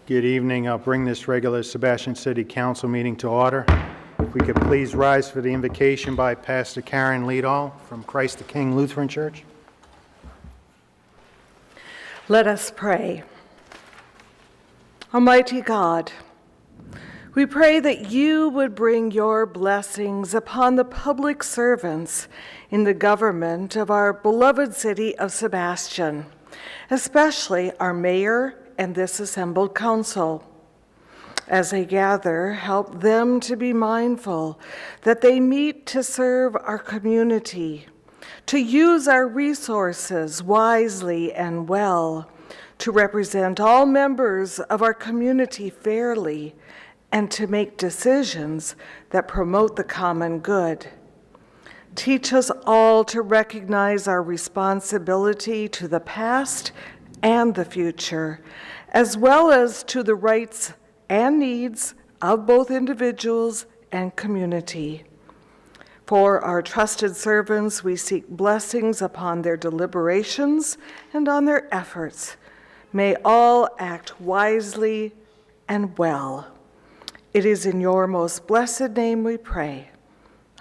Good evening. I'll bring this regular Sebastian City Council meeting to order. If we could please rise for the invocation by Pastor Karen Leadall from Christ the King Lutheran Church. Let us pray. Almighty God, we pray that you would bring your blessings upon the public servants in the government of our beloved city of Sebastian, especially our mayor and this assembled council. As they gather, help them to be mindful that they meet to serve our community, to use our resources wisely and well, to represent all members of our community fairly, and to make decisions that promote the common good. Teach us all to recognize our responsibility to the past and the future, as well as to the rights and needs of both individuals and community. For our trusted servants, we seek blessings upon their deliberations and on their efforts. May all act wisely and well. It is in your most blessed name we pray.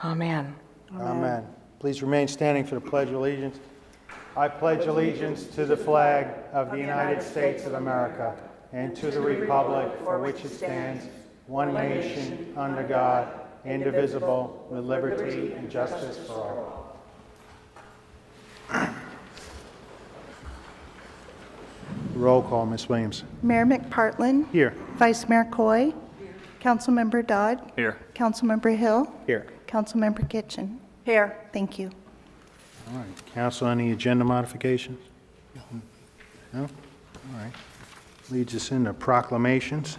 Amen. Amen. Please remain standing for the Pledge of Allegiance. I pledge allegiance to the flag of the United States of America and to the republic for which it stands, one nation, under God, indivisible, with liberty and justice for all. Roll call, Ms. Williams. Mayor McPartlin. Here. Vice Mayor Coy. Councilmember Dodd. Here. Councilmember Hill. Here. Councilmember Kitchen. Here. Thank you. All right. Council, any agenda modifications? No? All right. Leads us into proclamations.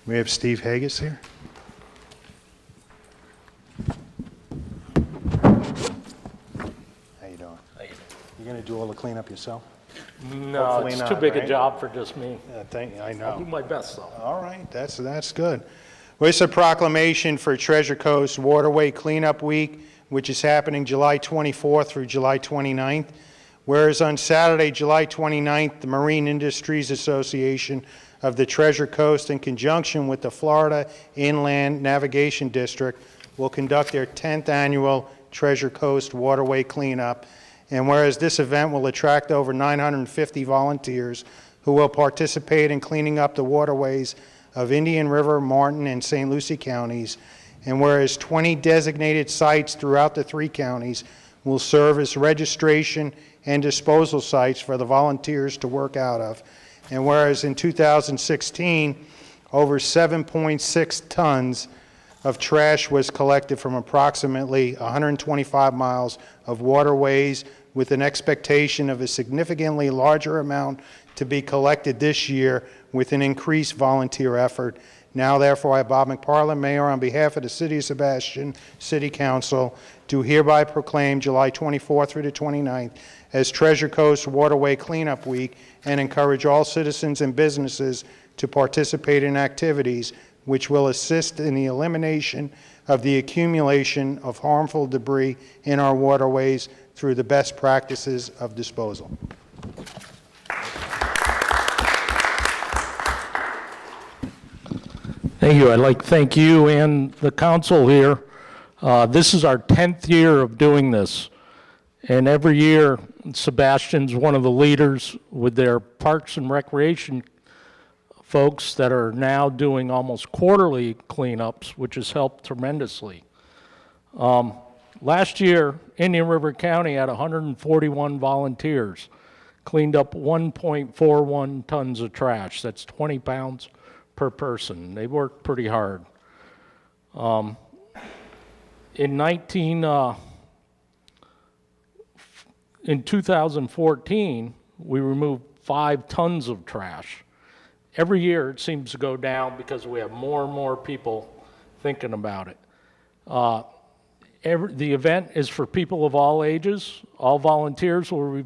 We have Steve Haggis here. How you doing? You gonna do all the cleanup yourself? No, Hopefully it's not, too big right? a job for just me. I I'll do know. my best, though. All right, that's good. Well, it's a proclamation for Treasure Coast Waterway Cleanup Week, which is happening July 24th through July 29th. Whereas on Saturday, July 29th, the Marine Industries Association of the Treasure Coast, in conjunction with the Florida Inland Navigation District, will conduct their 10th annual Treasure Coast Waterway Cleanup. And whereas this event will attract over 950 volunteers who will participate in cleaning up the waterways of Indian River, Martin, and St. Lucie counties, and whereas 20 designated sites throughout the three counties will serve as registration and disposal sites for the volunteers to work out of, and whereas in 2016, over 7.6 tons of trash was collected from approximately 125 miles of waterways, with an expectation of a significantly larger amount to be collected this year with an increased volunteer effort. Now, therefore, I, Bob McPartlin, Mayor, on behalf of the City of Sebastian City Council, do hereby proclaim July 24th through the 29th as Treasure Coast Waterway Cleanup Week and encourage all citizens and businesses to participate in activities which will assist in the elimination of the accumulation of harmful debris in our waterways through the best practices of disposal. Thank you. I'd like to thank you and the council here. This is our 10th year of doing this. And every year, Sebastian's one of the leaders with their Parks and Recreation folks that are now doing almost quarterly cleanups, which has helped tremendously. Last year, Indian River County had 141 volunteers, cleaned up 1.41 tons of trash. That's 20 pounds per person. They worked pretty hard. In 2014, we removed 5 tons of trash. Every year it seems to go down because we have more and more people thinking about it. The event is for people of all ages. All volunteers will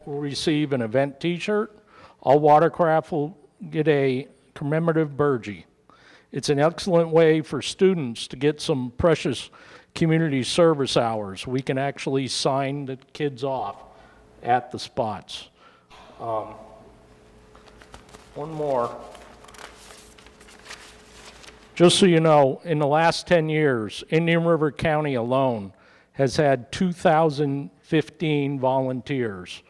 receive an event t-shirt, All watercraft will get a commemorative burgee. It's an excellent way for students to get some precious community service hours. We can actually sign the kids off at the spots. One more. Just so you know, in the last 10 years, Indian River County alone has had 2,015 volunteers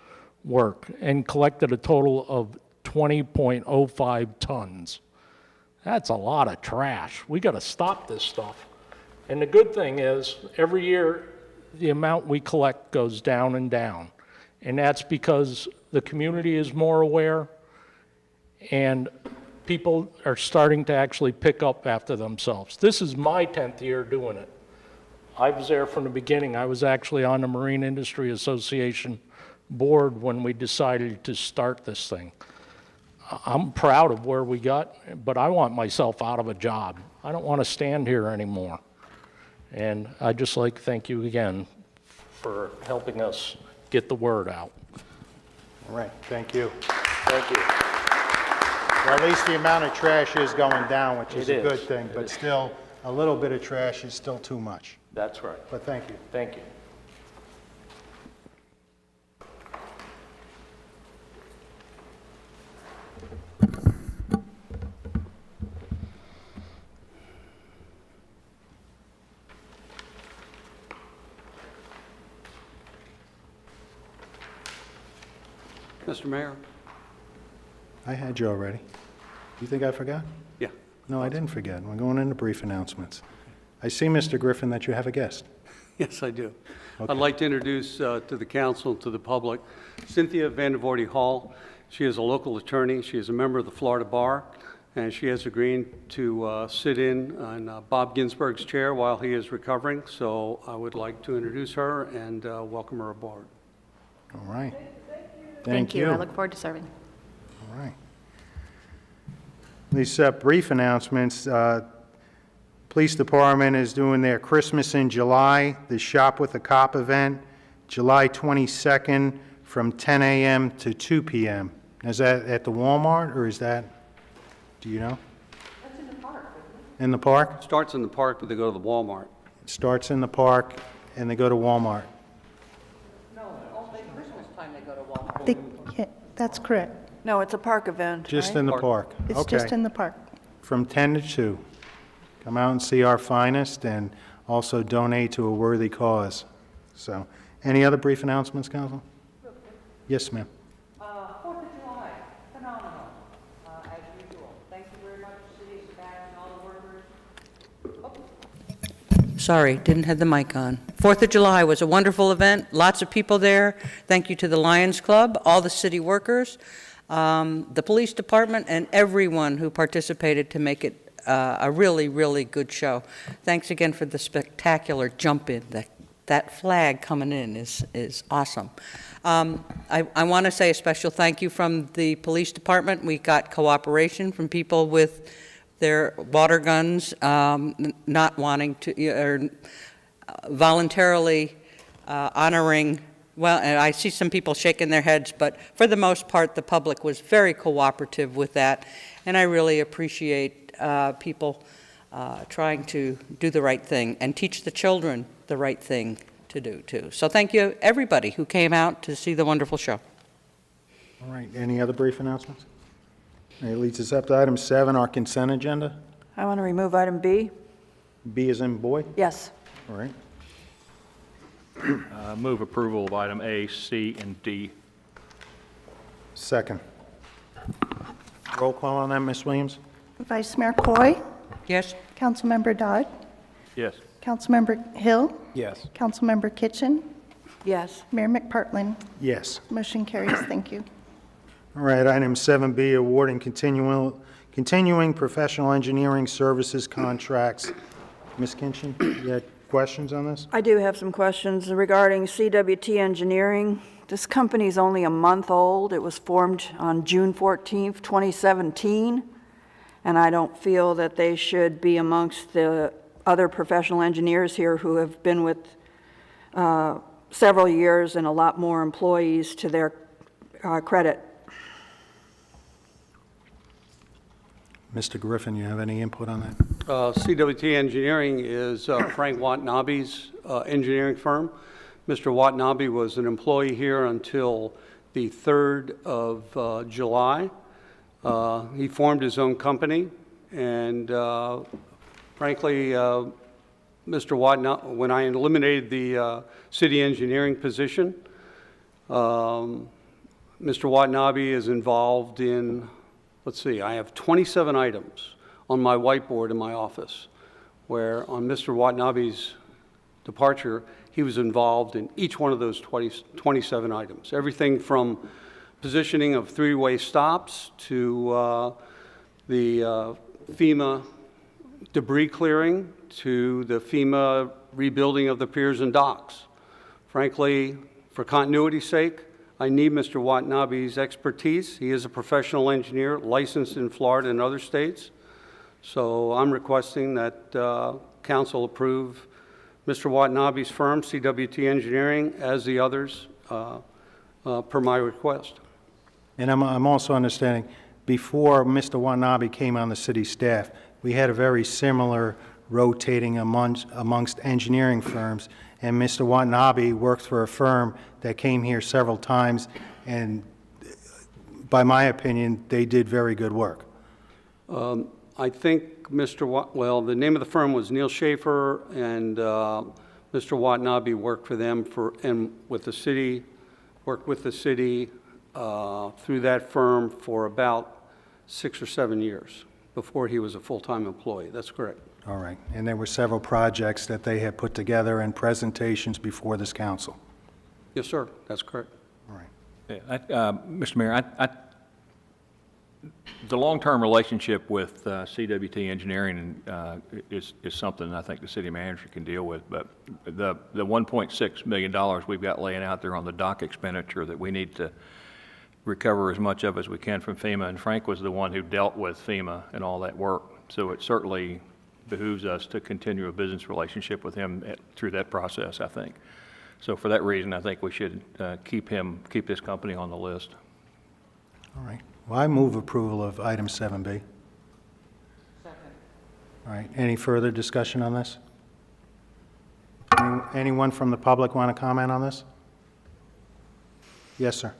work and collected a total of 20.05 tons. That's a lot of trash. We got to stop this stuff. And the good thing is, every year, the amount we collect goes down and down. And that's because the community is more aware and people are starting to actually pick up after themselves. This is my 10th year doing it. I was there from the beginning. I was actually on the Marine Industry Association board when we decided to start this thing. I'm proud of where we got, but I want myself out of a job. I don't want to stand here anymore. And I'd just like to thank you again for helping us get the word out. All right, thank you. Thank you. Well, at least the amount of trash is going down, which is It a good is. thing, but still, a little bit of trash is still too much. That's right. But thank you. Thank you. Mr. Mayor? I had you already. You think I forgot? Yeah. No, I didn't forget. We're going into brief announcements. I see, Mr. Griffin, that you have a guest. Yes, I do. Okay. I'd like to introduce to the council, to the public, Cynthia Vandervoorde Hall. She is a local attorney. She is a member of the Florida Bar, and she has agreed to sit in on Bob Ginsburg's chair while he is recovering. So I would like to introduce her and welcome her aboard. All right. Thank you. I look forward to serving. All right. These brief announcements. Police Department is doing their Christmas in July, the Shop with a Cop event, July 22nd from 10 a.m. to 2 p.m. Is that at the Walmart, or is that, do you know? That's in the park, isn't it? In the park? Starts in the park, but they go to the Walmart. It starts in the park, and they go to Walmart. Yeah, that's correct. No, it's a park event, Just right? in the Park. park? It's Okay. just in the park. From 10 to 2. Come out and see our finest, and also donate to a worthy cause. So, any other brief announcements, Council? Yes, ma'am. 4th of July, phenomenal, as usual. Thank you very much, City of Sebastian, all the workers. Sorry, didn't have the mic on. 4th of July was a wonderful event, lots of people there. Thank you to the Lions Club, all the city workers, the police department, and everyone who participated to make it a really, really good show. Thanks again for the spectacular jump-in. That flag coming in is awesome. I want to say a special thank you from the police department. We got cooperation from people with their water guns, not wanting to, or voluntarily honoring, well, and I see some people shaking their heads, but for the most part, the public was very cooperative with that, and I really appreciate people trying to do the right thing and teach the children the right thing to do, too. So thank you, everybody who came out to see the wonderful show. All right, any other brief announcements? It leads us up to item 7, our consent agenda. I want to remove item B. B as in boy? Yes. All right. Move approval of item A, C, and D. Second. Roll call on that, Ms. Williams? Vice Mayor Coy, Yes? Councilmember Dodd, Yes. Councilmember Hill, Yes. Councilmember Kitchen, Yes. Mayor McPartlin. Yes. Motion carries. Thank you. All right, item 7B, awarding continuing professional engineering services contracts. Ms. Kinchin, you had questions on this? I do have some questions regarding CWT Engineering. This company's only a month old. It was formed on June 14th, 2017, and I don't feel that they should be amongst the other professional engineers here who have been with several years and a lot more employees to their credit. Mr. Griffin, you have any input on that? CWT Engineering is Frank Watanabe's engineering firm. Mr. Watanabe was an employee here until the 3rd of July. He formed his own company, and frankly, Mr. Watanabe, when I eliminated the city engineering position, Mr. Watanabe is involved in, let's see, I have 27 items on my whiteboard in my office, where on Mr. Watanabe's departure, he was involved in each one of those 27 items. Everything from positioning of three-way stops to the FEMA debris clearing to the FEMA rebuilding of the piers and docks. Frankly, for continuity's sake, I need Mr. Watanabe's expertise. He is a professional engineer licensed in Florida and other states. So I'm requesting that council approve Mr. Watanabe's firm, CWT Engineering, as the others, per my request. And I'm also understanding, before Mr. Watanabe came on the city staff, we had a very similar rotating amongst engineering firms, and Mr. Watanabe worked for a firm that came here several times, and by my opinion, they did very good work. I think well, the name of the firm was Neil Schaefer, and Mr. Watanabe worked for them worked with the city through that firm for about 6 or 7 years before he was a full-time employee. That's correct. All right, and there were several projects that they had put together and presentations before this council. Yes, sir, that's correct. All right. Mr. Mayor, the long-term relationship with CWT Engineering is something I think the city manager can deal with, but the $1.6 million we've got laying out there on the dock expenditure that we need to recover as much of as we can from FEMA, and Frank was the one who dealt with FEMA and all that work, so it certainly behooves us to continue a business relationship with him through that process, I think. So for that reason, I think we should keep this company on the list. All right. Well, I move approval of item 7B. Second. All right. Any further discussion on this? Anyone from the public want to comment on this? Yes, sir.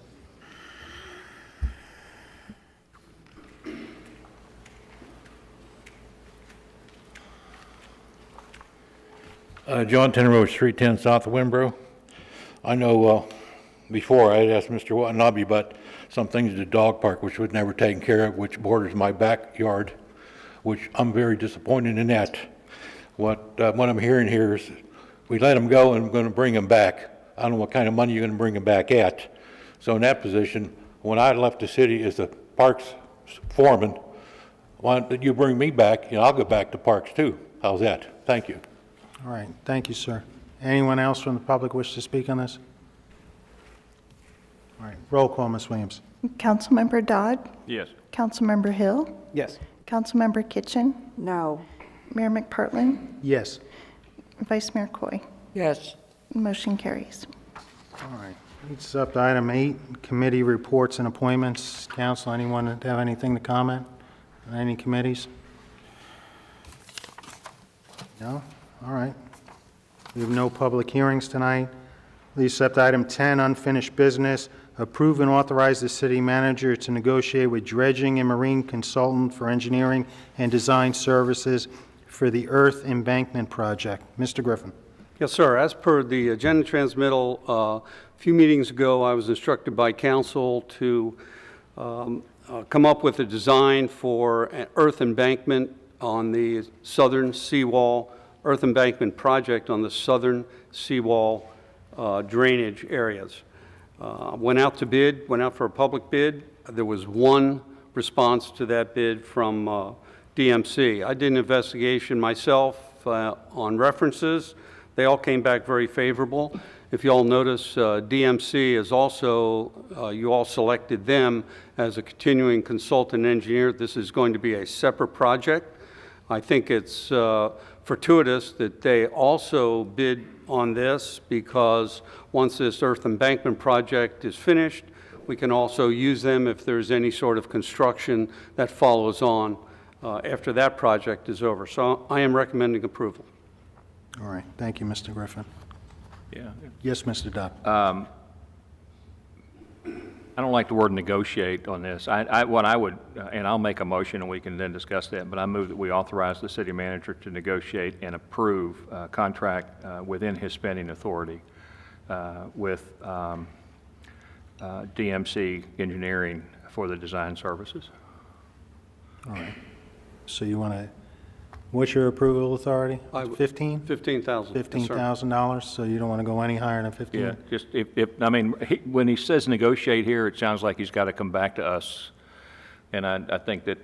John Tenrose, Street 10 South of Wimbrow. I know before I had asked Mr. Watanabe about some things at the dog park which was never taken care of, which borders my backyard, which I'm very disappointed in that. What I'm hearing here is we let them go and we're going to bring them back. I don't know what kind of money you're going to bring them back at. So in that position, when I left the city as the parks foreman, why don't you bring me back, I'll go back to parks too. How's that? Thank you. All right. Thank you, sir. Anyone else from the public wish to speak on this? All right. Roll call, Ms. Williams. Councilmember Dodd? Yes. Councilmember Hill? Yes. Councilmember Kitchen? No. Mayor McPartlin? Yes. Vice Mayor Coy? Yes. Motion carries. All right. It's up to item 8, committee reports and appointments. Council, anyone have anything to comment on any committees? No? All right. We have no public hearings tonight. Leaves up to item 10, unfinished business. Approve and authorize the city manager to negotiate with dredging and marine consultant for engineering and design services for the earth embankment project. Mr. Griffin. Yes, sir. As per the agenda transmittal, a few meetings ago, I was instructed by council to come up with a design for an earth embankment on the southern seawall, earth embankment project on the southern seawall drainage areas. Went out for a public bid. There was one response to that bid from DMC. I did an investigation myself on references. They all came back very favorable. If you all notice, DMC is also, you all selected them as a continuing consultant engineer. This is going to be a separate project. I think it's fortuitous that they also bid on this because once this earth embankment project is finished, we can also use them if there's any sort of construction that follows on after that project is over. So I am recommending approval. All right, thank you, Mr. Griffin. Yeah. Yes, Mr. Dodd? I don't like the word negotiate on this. What I would, and I'll make a motion and we can then discuss that, but I move that we authorize the city manager to negotiate and approve a contract within his spending authority with DMC Engineering for the design services. All right. So you want to, what's your approval authority? 15? $15,000. Yes, sir. $15,000, so you don't want to go any higher than 15? Yeah, just I mean, when he says negotiate here, it sounds like he's got to come back to us. And I think that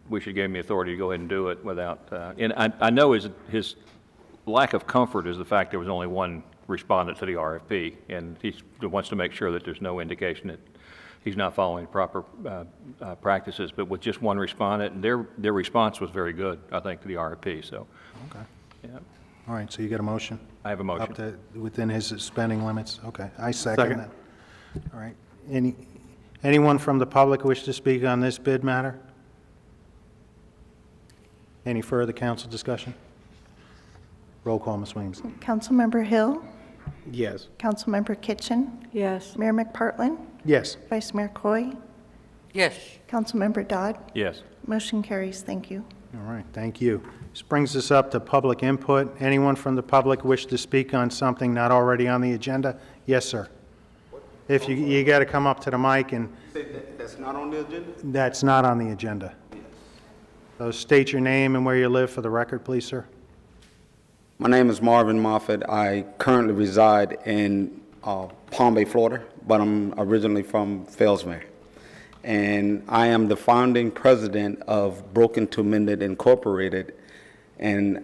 we should give him the authority to go ahead and do it without, and I know his lack of comfort is the fact there was only one respondent to the RFP, and he wants to make sure that there's no indication that he's not following proper practices. But with just one respondent, and their response was very good, I think, to the RFP. So, Okay. yeah, All right, so you got a motion? I have a motion. Up to, within his spending limits? Okay, I second that. All right. Anyone from the public wish to speak on this bid matter? Any further council discussion? Roll call, Ms. Williams. Councilmember Hill, Yes. Councilmember Kitchen, Yes. Mayor McPartlin, Yes. Vice Mayor Coy, Yes. Councilmember Dodd. Yes. Motion carries. Thank you. All right, thank you. This brings us up to public input. Anyone from the public wish to speak on something not already on the agenda? Yes, sir. If you got to come up to the mic, and That's not on the agenda? that's not on the agenda. So state your name and where you live for the record, please, sir. My name is Marvin Moffett. I currently reside in Palm Bay, Florida, but I'm originally from Fellsmere. And I am the founding president of Broken to Mended Incorporated. And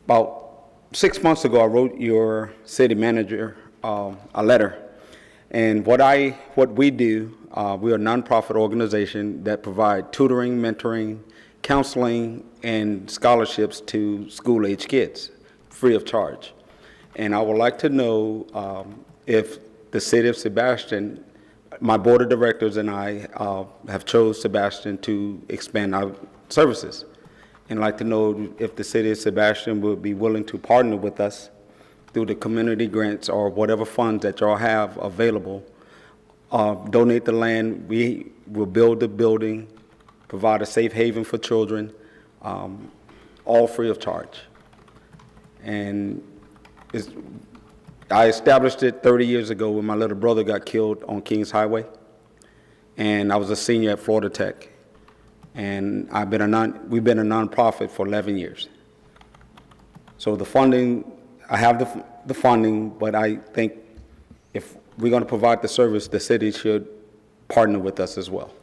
about 6 months ago, I wrote your city manager a letter. And what we do, we're a nonprofit organization that provide tutoring, mentoring, counseling, and scholarships to school-age kids, free of charge. And I would like to know if the city of Sebastian, my board of directors and I have chose Sebastian to expand our services. And I'd like to know if the city of Sebastian would be willing to partner with us through the community grants or whatever funds that y'all have available. Donate the land, we will build the building, provide a safe haven for children, all free of charge. And I established it 30 years ago when my little brother got killed on Kings Highway. And I was a senior at Florida Tech. And we've been a nonprofit for 11 years. So the funding, I have the funding, but I think if we're going to provide the service, the city should partner with us as well.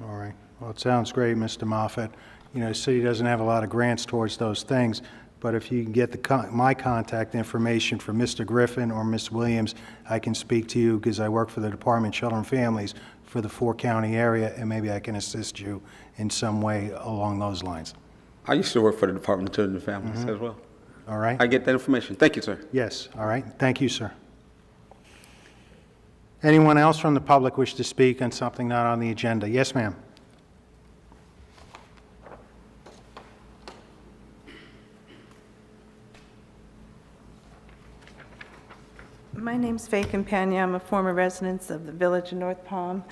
All right. Well, it sounds great, Mr. Moffett. You know, the city doesn't have a lot of grants towards those things, but if you can get my contact information for Mr. Griffin or Ms. Williams, I can speak to you because I work for the Department of Children and Families for the four-county area, and maybe I can assist you in some way along those lines. I used to work for the Department of Children and Families as well. All right? I get that information. Thank you, sir. Yes, all right. Thank you, sir. Anyone else from the public wish to speak on something not on the agenda? Yes, ma'am. My name's Faye Campagna. I'm a former resident of the village of North Palm,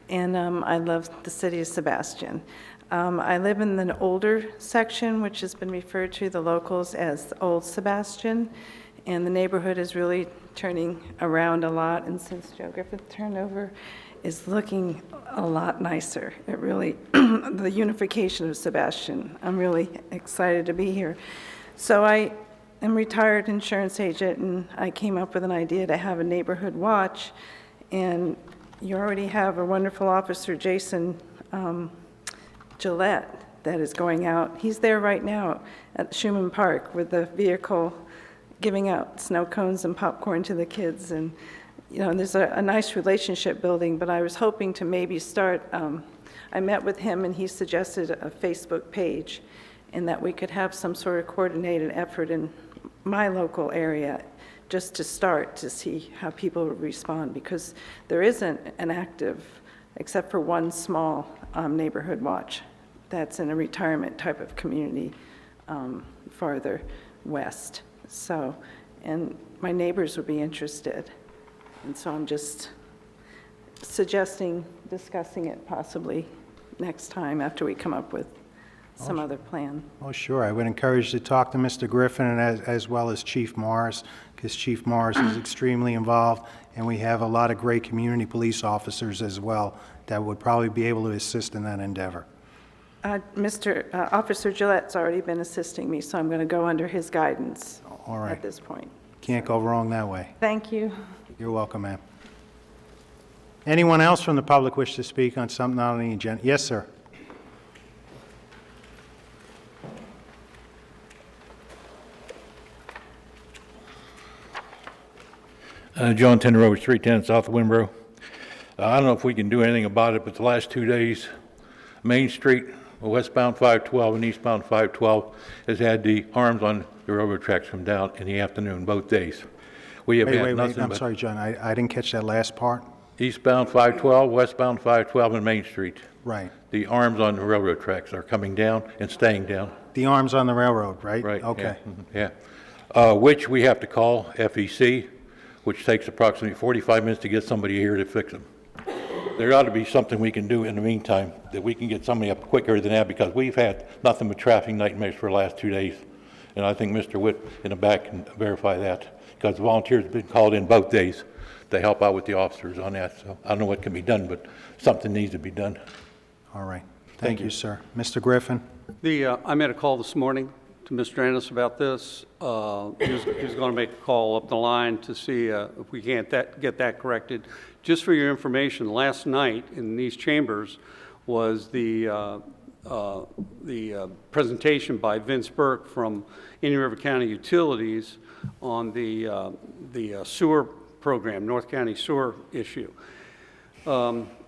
and I love the city of Sebastian. I live in the older section, which has been referred to the locals as Old Sebastian, and the neighborhood is really turning around a lot, and since Joe Griffith turned over, is looking a lot nicer. It really, the unification of Sebastian, I'm really excited to be here. So I'm a retired insurance agent, and I came up with an idea to have a neighborhood watch, and you already have a wonderful officer, Jason Gillette, that is going out. He's there right now at Schumann Park with the vehicle giving out snow cones and popcorn to the kids, and you know, there's a nice relationship building, but I was hoping to maybe start, I met with him and he suggested a Facebook page, and that we could have some sort of coordinated effort in my local area just to start to see how people respond, because there isn't an active, except for one small neighborhood watch that's in a retirement type of community farther west. So, and my neighbors would be interested. And so I'm just suggesting discussing it possibly next time after we come up with some other plan. Oh, sure. I would encourage you to talk to Mr. Griffin and as well as Chief Morris, because Chief Morris is extremely involved, and we have a lot of great community police officers as well that would probably be able to assist in that endeavor. Officer Gillette's already been assisting me, so I'm going to go under his guidance All right. at this point. Can't go wrong that way. Thank you. You're welcome, ma'am. Anyone else from the public wish to speak on something on the agenda? Yes, sir. John Tenderover, 310 South Winbro. I don't know if we can do anything about it, but the last 2 days, Main Street, westbound 512 and eastbound 512, has had the arms on the railroad tracks come down in the afternoon, both days. We have had nothing I'm but sorry, John, I didn't catch that last part. eastbound 512, westbound 512, and Main Street. Right. The arms on the railroad tracks are coming down and staying down. The arms on the railroad, right? Right. Okay. Yeah. Which we have to call FEC, which takes approximately 45 minutes to get somebody here to fix them. There ought to be something we can do in the meantime, that we can get somebody up quicker than that, because we've had nothing but traffic nightmares for the last 2 days. And I think Mr. Witt in the back can verify that, because volunteers have been called in both days to help out with the officers on that. So I don't know what can be done, but something needs to be done. All right. Thank you, sir. Mr. Griffin? I made a call this morning to Mr. Ennis about this. He was going to make a call up the line to see if we can't get that corrected. Just for your information, last night in these chambers was the presentation by Vince Burke from Indian River County Utilities on the sewer program, North County sewer issue.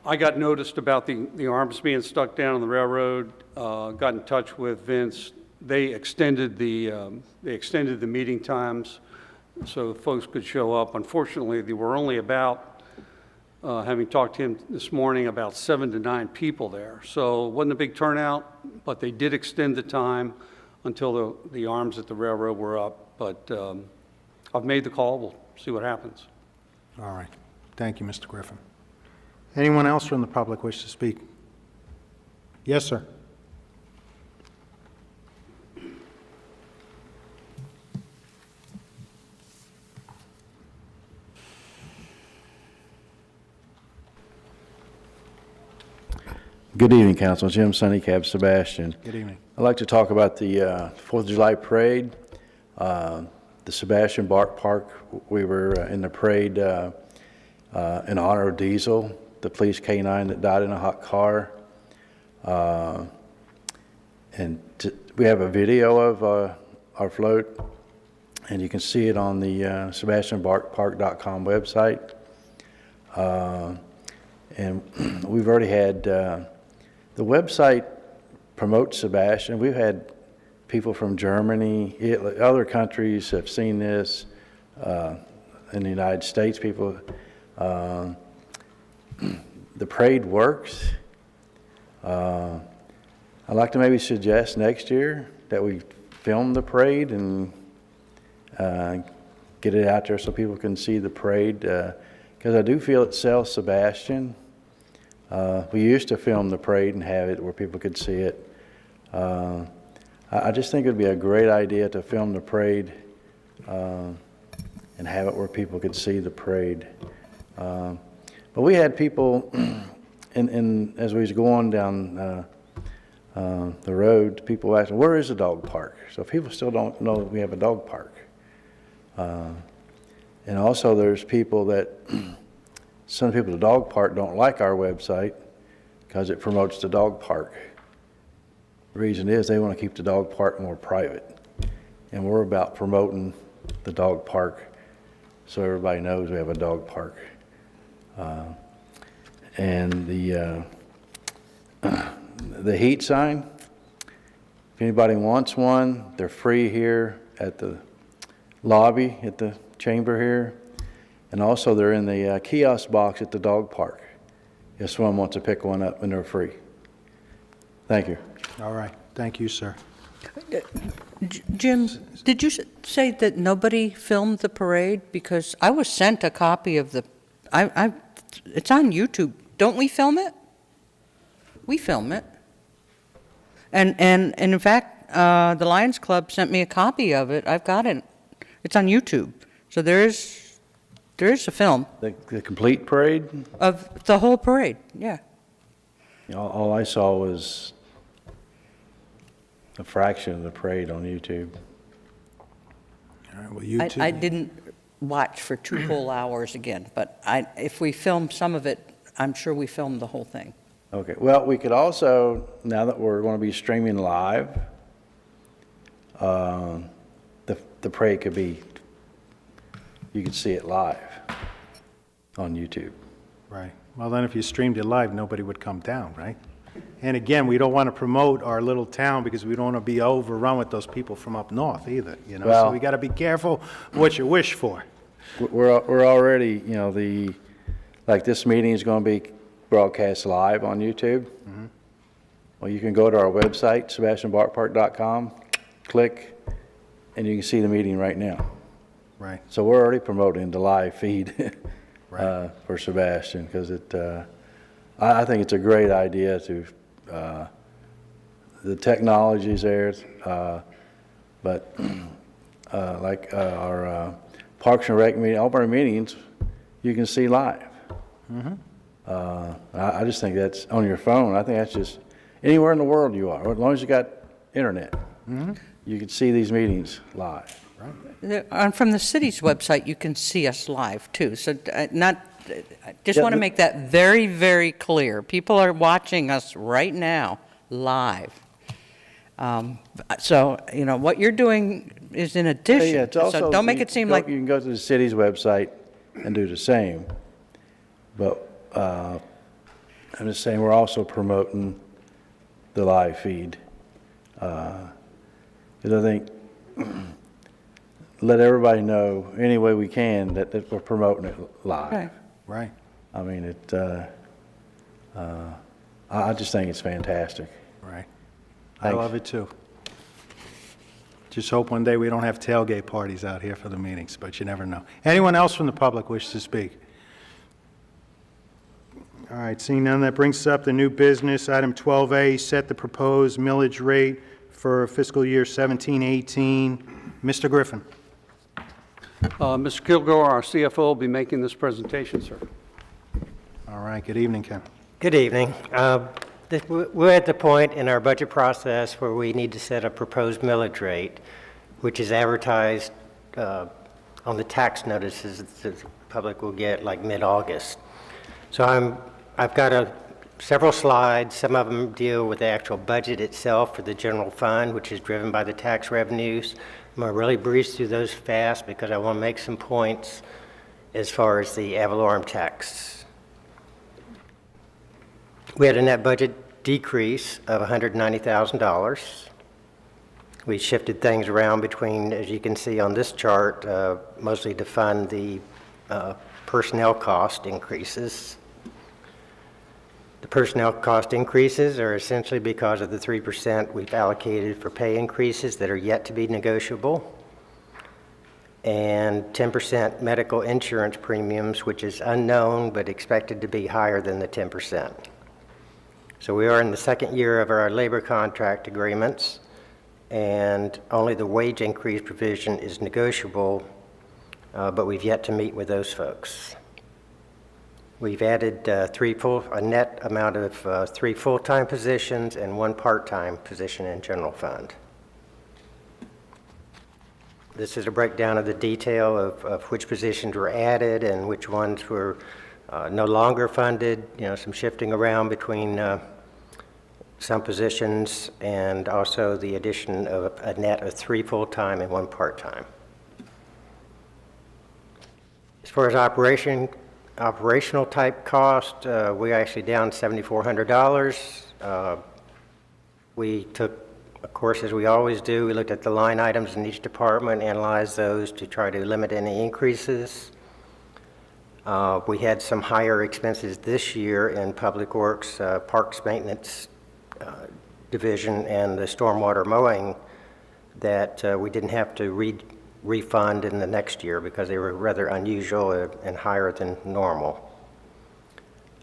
I got noticed about the arms being stuck down on the railroad, got in touch with Vince. They extended the meeting times so folks could show up. Unfortunately, there were only about, having talked to him this morning, about 7 to 9 people there. So it wasn't a big turnout, but they did extend the time until the arms at the railroad were up. But I've made the call. We'll see what happens. All right. Thank you, Mr. Griffin. Anyone else from the public wish to speak? Yes, sir. Good evening, Council. Jim Sunnycab, Sebastian. Good evening. I'd like to talk about the 4th of July parade. The Sebastian Park, we were in the parade in honor of Diesel, the police K-9 that died in a hot car. We have a video of our float, and you can see it on the SebastianPark.com website. And we've already had, the website promotes Sebastian. We've had people from Germany, Italy, other countries have seen this. In the United States, people, the parade works. I'd like to maybe suggest next year that we film the parade and get it out there so people can see the parade, because I do feel it sells Sebastian. We used to film the parade and have it where people could see it. I just think it would be a great idea to film the parade and have it where people could see the parade. But we had people, as we was going down the road, people asking, where is the dog park? So people still don't know that we have a dog park. And also there's people that, some people at the dog park don't like our website because it promotes the dog park. The reason is they want to keep the dog park more private. And we're about promoting the dog park so everybody knows we have a dog park. And the heat sign, if anybody wants one, they're free here at the lobby at the chamber here. And also they're in the kiosk box at the dog park if someone wants to pick one up, and they're free. Thank you. All right, thank you, sir. Jim, did you say that nobody filmed the parade? Because I was sent a copy of the, it's on YouTube. Don't we film it? We film it. And in fact, the Lions Club sent me a copy of it. I've got it. It's on YouTube. So there is a film. The complete parade, Of the whole parade, yeah. all I saw was a fraction of the parade on YouTube. All right, well, you too. I didn't watch for 2 whole hours again, but if we filmed some of it, I'm sure we filmed the whole thing. Okay, well, we could also, now that we're going to be streaming live, the parade could be, you could see it live on YouTube. Right. Well, then if you streamed it live, nobody would come down, right? And again, we don't want to promote our little town because we don't want to be overrun with those people from up north either, you know? So Well- we got to be careful what you wish for. We're already, like this meeting is going to be broadcast live on YouTube. Well, you can go to our website, sebastianbarkpark.com, click, and you can see the meeting right now. Right. So we're already promoting the live feed Right. for Sebastian, because I think it's a great idea to, the technology's there, but like our Parks and Rec meeting, all of our meetings, you can see live. I just think that's on your phone. I think that's just anywhere in the world you are, as long as you got internet, you can see these meetings live. And from the city's website, you can see us live, too. So I just Yeah, want to make that very, very clear. People are watching us right now, live. So, what you're doing is in addition. Yeah, it's also, So don't make it seem like, you can go to the city's website and do the same. But I'm just saying, we're also promoting the live feed. Because I think, let everybody know any way we can that we're promoting it live. Okay. Right. I mean, I just think it's fantastic. Right. I Thanks. love it too. Just hope one day we don't have tailgate parties out here for the meetings, but you never know. Anyone else from the public wish to speak? All right, seeing none, that brings us up to new business. Item 12A, set the proposed millage rate for fiscal year 17-18. Mr. Griffin. Mr. Kilgore, our CFO, will be making this presentation, sir. All right, good evening, Ken. Good evening. We're at the point in our budget process where we need to set a proposed millage rate, which is advertised on the tax notices that the public will get like mid-August. So I've got several slides. Some of them deal with the actual budget itself for the general fund, which is driven by the tax revenues. I'm going to really breeze through those fast because I want to make some points as far as the ad valorem tax. We had a net budget decrease of $190,000. We shifted things around between, as you can see on this chart, mostly to fund the personnel cost increases. The personnel cost increases are essentially because of the 3% we've allocated for pay increases that are yet to be negotiable, and 10% medical insurance premiums, which is unknown but expected to be higher than the 10%. So we are in the second year of our labor contract agreements, and only the wage increase provision is negotiable, but we've yet to meet with those folks. We've added a net amount of 3 full-time positions and 1 part-time position in general fund. This is a breakdown of the detail of which positions were added and which ones were no longer funded, some shifting around between some positions, and also the addition of a net of 3 full-time and 1 part-time. As far as operational type cost, we actually down $7,400. We took, of course, as we always do, we looked at the line items in each department, analyzed those to try to limit any increases. We had some higher expenses this year in Public Works. Parks maintenance division and the stormwater mowing that we didn't have to refund in the next year because they were rather unusual and higher than normal.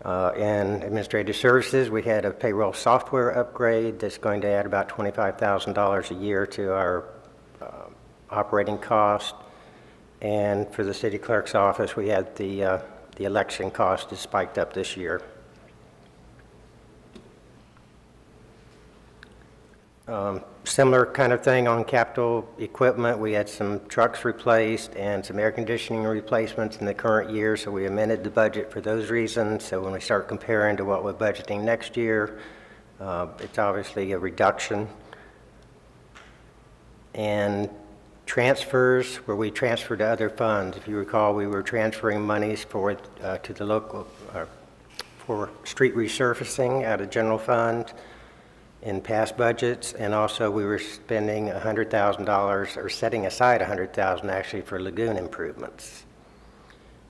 In administrative services, we had a payroll software upgrade that's going to add about $25,000 a year to our operating cost. And for the city clerk's office, we had the election cost is spiked up this year. Similar kind of thing on capital equipment. We had some trucks replaced and some air conditioning replacements in the current year, so we amended the budget for those reasons. So when we start comparing to what we're budgeting next year, it's obviously a reduction. And transfers, where we transfer to other funds. If you recall, we were transferring monies for to the local for street resurfacing out of general fund in past budgets, and also we were spending $100,000 or setting aside $100,000 actually for lagoon improvements.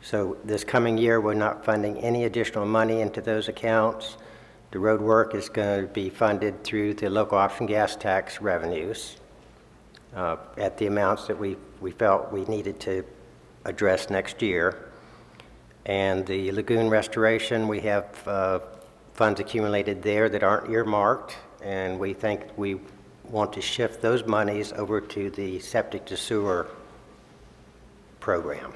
So this coming year, we're not funding any additional money into those accounts. The road work is going to be funded through the local option gas tax revenues at the amounts that we felt we needed to address next year. And the lagoon restoration, we have funds accumulated there that aren't earmarked, and we think we want to shift those monies over to the septic to sewer program.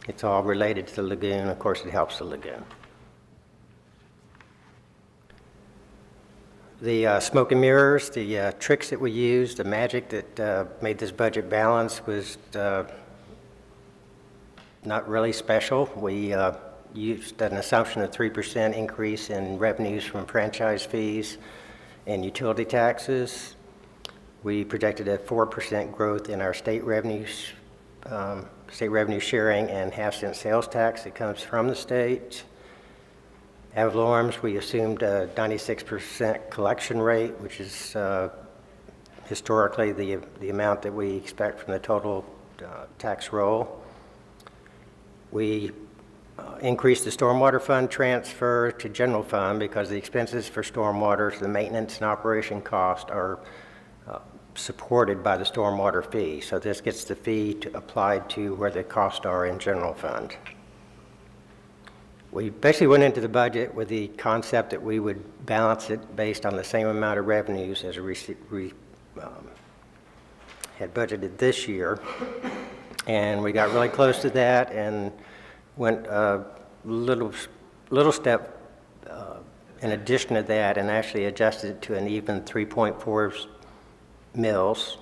It's all related to the lagoon. Of course, it helps the lagoon. The smoke and mirrors, the tricks that we used, the magic that made this budget balance was not really special. We used an assumption of 3% increase in revenues from franchise fees and utility taxes. We projected a 4% growth in our state revenue sharing and half-cent sales tax that comes from the state. Ad valorem, we assumed a 96% collection rate, which is historically the amount that we expect from the total tax roll. We increased the stormwater fund transfer to general fund because the expenses for stormwater, the maintenance and operation cost are supported by the stormwater fee. So this gets the fee applied to where the costs are in general fund. We basically went into the budget with the concept that we would balance it based on the same amount of revenues as we had budgeted this year. And we got really close to that and went a little step in addition to that and actually adjusted it to an even 3.4 mils,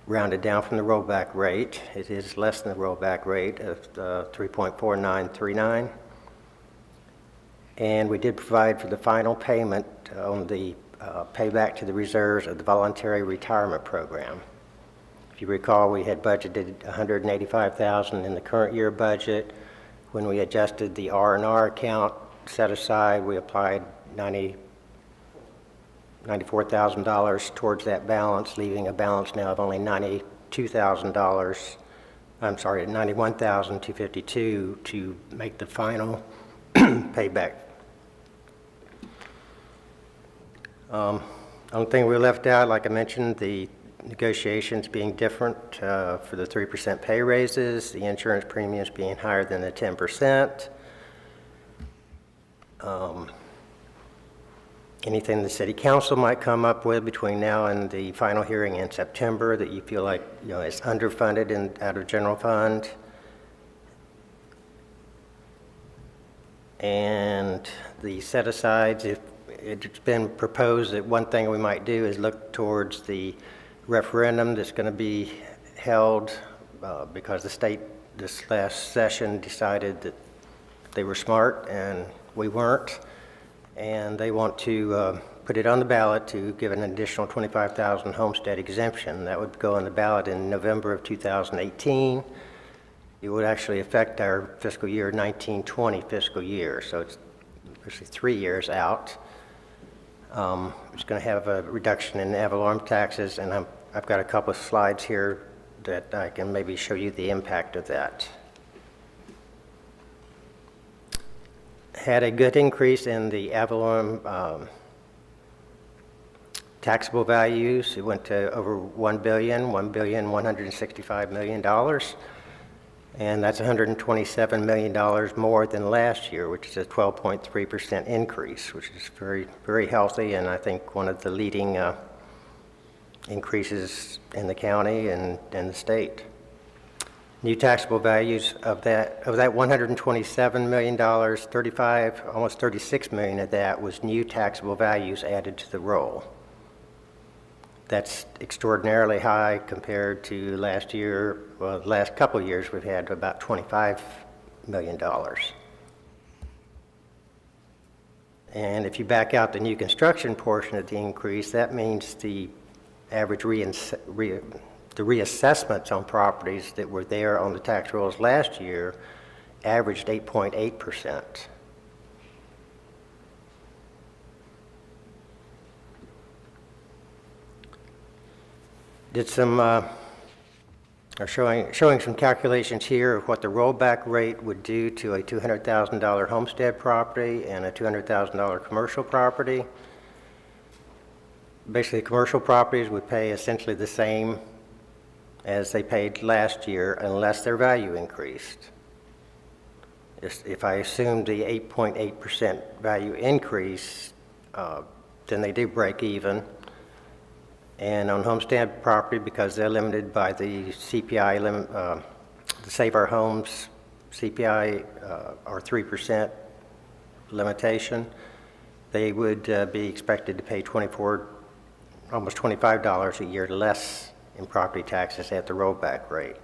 rounded down from the rollback rate. It is less than the rollback rate of 3.4939. And we did provide for the final payment on the payback to the reserves of the voluntary retirement program. If you recall, we had budgeted $185,000 in the current year budget. When we adjusted the R&R account set aside, we applied $94,000 towards that balance, leaving a balance now of only $92,000. I'm sorry, $91,252 to make the final payback. Only thing we left out, like I mentioned, the negotiations being different for the 3% pay raises, the insurance premiums being higher than the 10%. Anything the city council might come up with between now and the final hearing in September that you feel like is underfunded and out of general fund. And the set-asides, if it's been proposed that one thing we might do is look towards the referendum that's going to be held because the state this last session decided that they were smart and we weren't, and they want to put it on the ballot to give an additional $25,000 homestead exemption. That would go on the ballot in November of 2018. It would actually affect our fiscal year 1920 fiscal year, so it's actually 3 years out. It's going to have a reduction in ad valorem taxes, and I've got a couple of slides here that I can maybe show you the impact of that. Had a good increase in the ad valorem taxable values, it went to over $1,165 million. And that's $127 million more than last year, which is a 12.3% increase, which is very, very healthy, and I think one of the leading increases in the county and the state. New taxable values of that $127 million, almost $36 million of that was new taxable values added to the roll. That's extraordinarily high compared to last year. Well, the last couple of years we've had about $25 million. And if you back out the new construction portion of the increase, that means the average reassessments on properties that were there on the tax rolls last year averaged 8.8%. Did some, are showing some calculations here of what the rollback rate would do to a $200,000 homestead property and a $200,000 commercial property. Basically, commercial properties would pay essentially the same as they paid last year unless their value increased. If I assume the 8.8% value increase, then they do break even. And on homestead property, because they're limited by the CPI limit, the Save Our Homes CPI or 3% limitation, they would be expected to pay almost $25 a year less in property taxes at the rollback rate.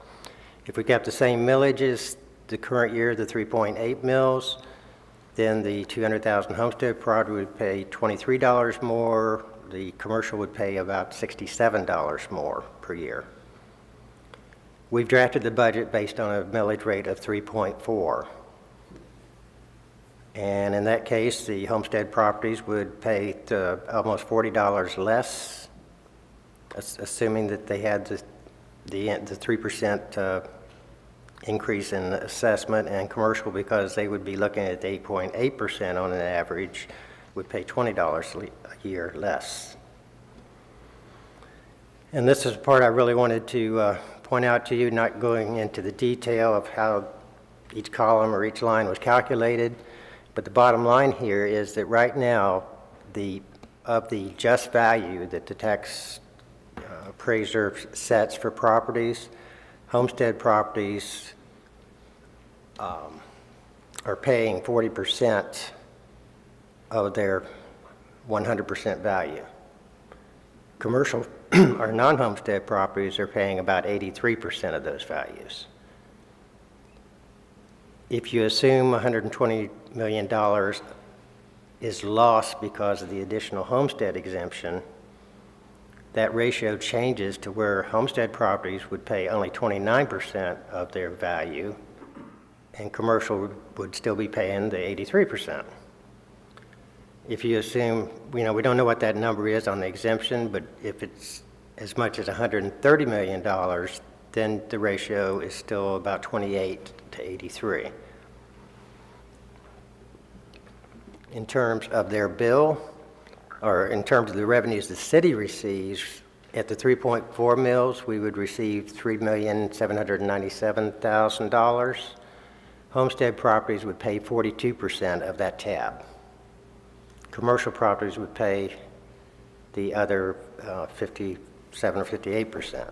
If we kept the same millages the current year, the 3.8 mills, then the 200,000 homestead property would pay $23 more. The commercial would pay about $67 more per year. We've drafted the budget based on a millage rate of 3.4. And in that case, the homestead properties would pay almost $40 less, assuming that they had the 3% increase in assessment, and commercial, because they would be looking at 8.8% on an average, would pay $20 a year less. And this is the part I really wanted to point out to you, not going into the detail of how each column or each line was calculated, but the bottom line here is that right now, of the just value that the tax appraiser sets for properties, homestead properties are paying 40% of their 100% value. Commercial or non-homestead properties are paying about 83% of those values. If you assume $120 million is lost because of the additional homestead exemption, that ratio changes to where homestead properties would pay only 29% of their value, and commercial would still be paying the 83%. If you assume, we don't know what that number is on the exemption, but if it's as much as $130 million, then the ratio is still about 28 to 83. In terms of their bill, or in terms of the revenues the city receives, at the 3.4 mills, we would receive $3,797,000. Homestead properties would pay 42% of that tab. Commercial properties would pay the other 57 or 58%.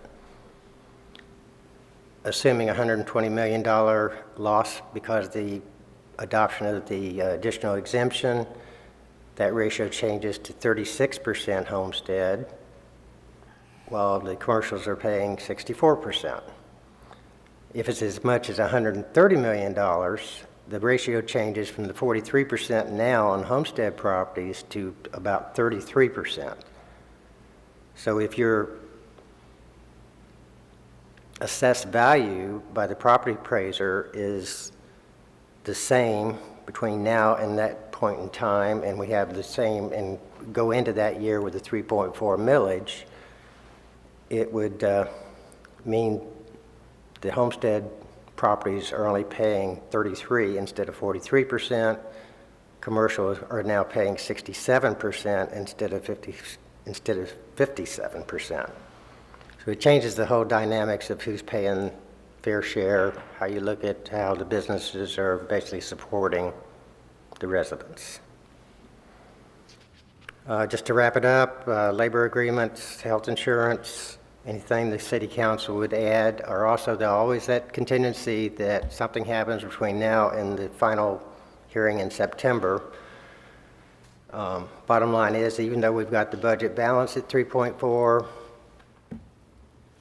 Assuming $120 million loss because of the adoption of the additional exemption, that ratio changes to 36% homestead, while the commercials are paying 64%. If it's as much as $130 million, the ratio changes from the 43% now on homestead properties to about 33%. So if your assessed value by the property appraiser is the same between now and that point in time, and we have the same, and go into that year with a 3.4 millage, it would mean the homestead properties are only paying 33 instead of 43%. Commercial are now paying 67% instead of instead of 57%. So it changes the whole dynamics of who's paying fair share, how you look at how the businesses are basically supporting the residents. Just to wrap it up, labor agreements, health insurance, anything the city council would add, are also always that contingency that something happens between now and the final hearing in September. Bottom line is, even though we've got the budget balance at 3.4,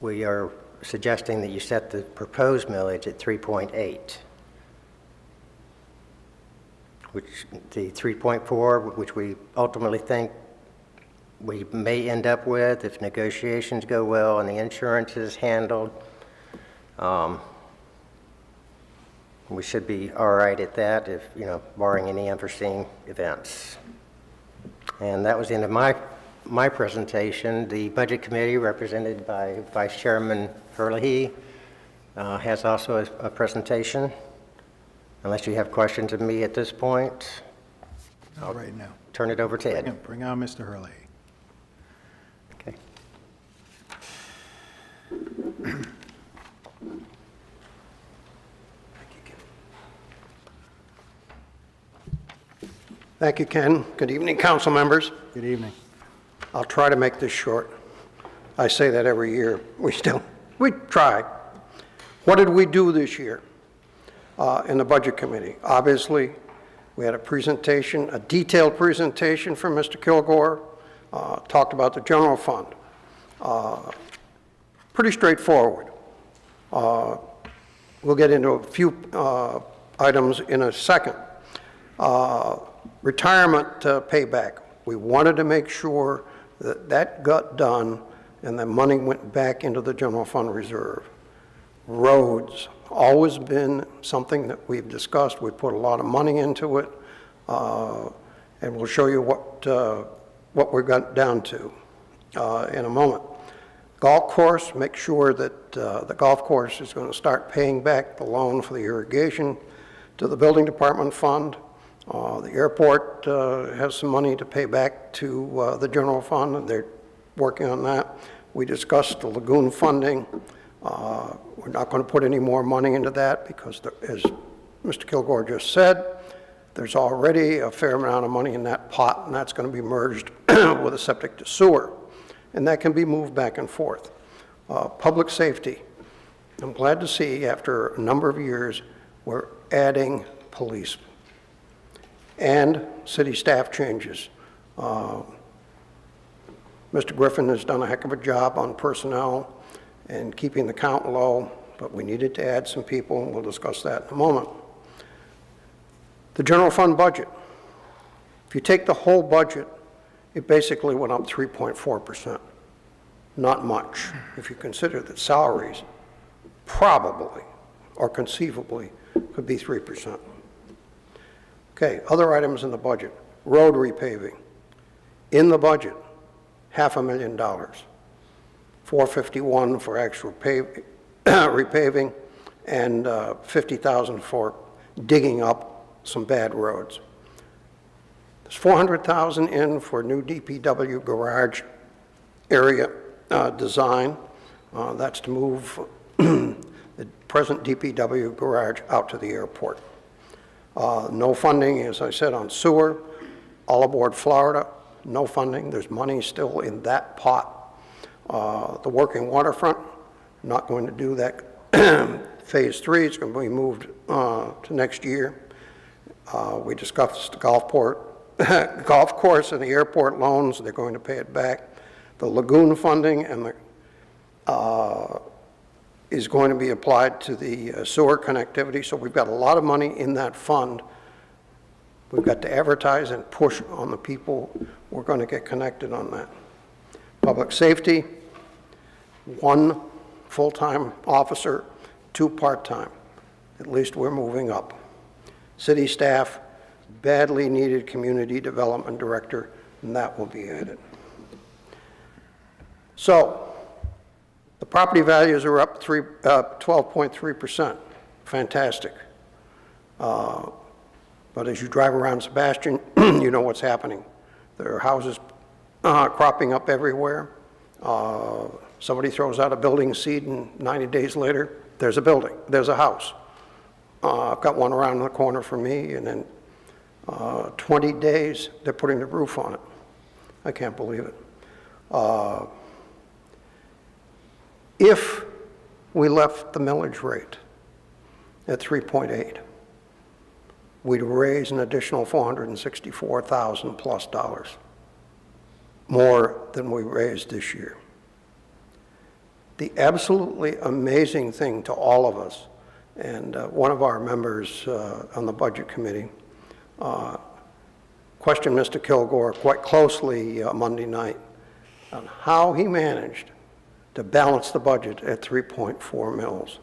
we are suggesting that you set the proposed millage at 3.8, which the 3.4, which we ultimately think we may end up with if negotiations go well and the insurance is handled. We should be all right at that, if, barring any unforeseen events. And that was the end of my presentation. The Budget Committee, represented by Vice Chairman Herlihy, has also a presentation. Unless you have questions of me at this point, All right now. turn it over to Ed. Bring on Mr. Hurley. Okay. Thank you, Ken. Good evening, council members. Good evening. I'll try to make this short. I say that every year. We try. What did we do this year in the Budget Committee? Obviously, we had a presentation, a detailed presentation from Mr. Kilgore, talked about the general fund. Pretty straightforward. We'll get into a few items in a second. Retirement payback. We wanted to make sure that that got done and the money went back into the general fund reserve. Roads, always been something that we've discussed. We put a lot of money into it, and we'll show you what we got down to in a moment. Golf course, make sure that the golf course is going to start paying back the loan for the irrigation to the building department fund. The airport has some money to pay back to the general fund, and they're working on that. We discussed the lagoon funding. We're not going to put any more money into that because, as Mr. Kilgore just said, there's already a fair amount of money in that pot, and that's going to be merged with a septic to sewer, and that can be moved back and forth. Public safety. I'm glad to see after a number of years we're adding police and city staff changes. Mr. Griffin has done a heck of a job on personnel and keeping the count low, but we needed to add some people, and we'll discuss that in a moment. The general fund budget. If you take the whole budget, it basically went up 3.4%. Not much, if you consider that salaries probably or conceivably could be 3%. Okay, other items in the budget. Road repaving. In the budget, $500,000. $451 for actual repaving, and $50,000 for digging up some bad roads. There's $400,000 in for new DPW garage area design. That's to move the present DPW garage out to the airport. No funding, as I said, on sewer. All aboard Florida, no funding. There's money still in that pot. The working waterfront, not going to do that. Phase 3, it's going to be moved to next year. We discussed the golf course and the airport loans. They're going to pay it back. The lagoon funding and is going to be applied to the sewer connectivity. So we've got a lot of money in that fund. We've got to advertise and push on the people. We're going to get connected on that. Public safety, 1 full-time officer, 2 part-time. At least we're moving up. City staff, badly needed community development director, and that will be added. So, the property values are up 12.3%. Fantastic. But as you drive around Sebastian, you know what's happening. There are houses cropping up everywhere. Somebody throws out a building seed, and 90 days later, there's a building, there's a house. I've got one around the corner for me, and in 20 days, they're putting the roof on it. I can't believe it. If we left the millage rate at 3.8, we'd raise an additional $464,000 plus dollars, more than we raised this year. The absolutely amazing thing to all of us, and one of our members on the Budget Committee questioned Mr. Kilgore quite closely Monday night on how he managed to balance the budget at 3.4 mils.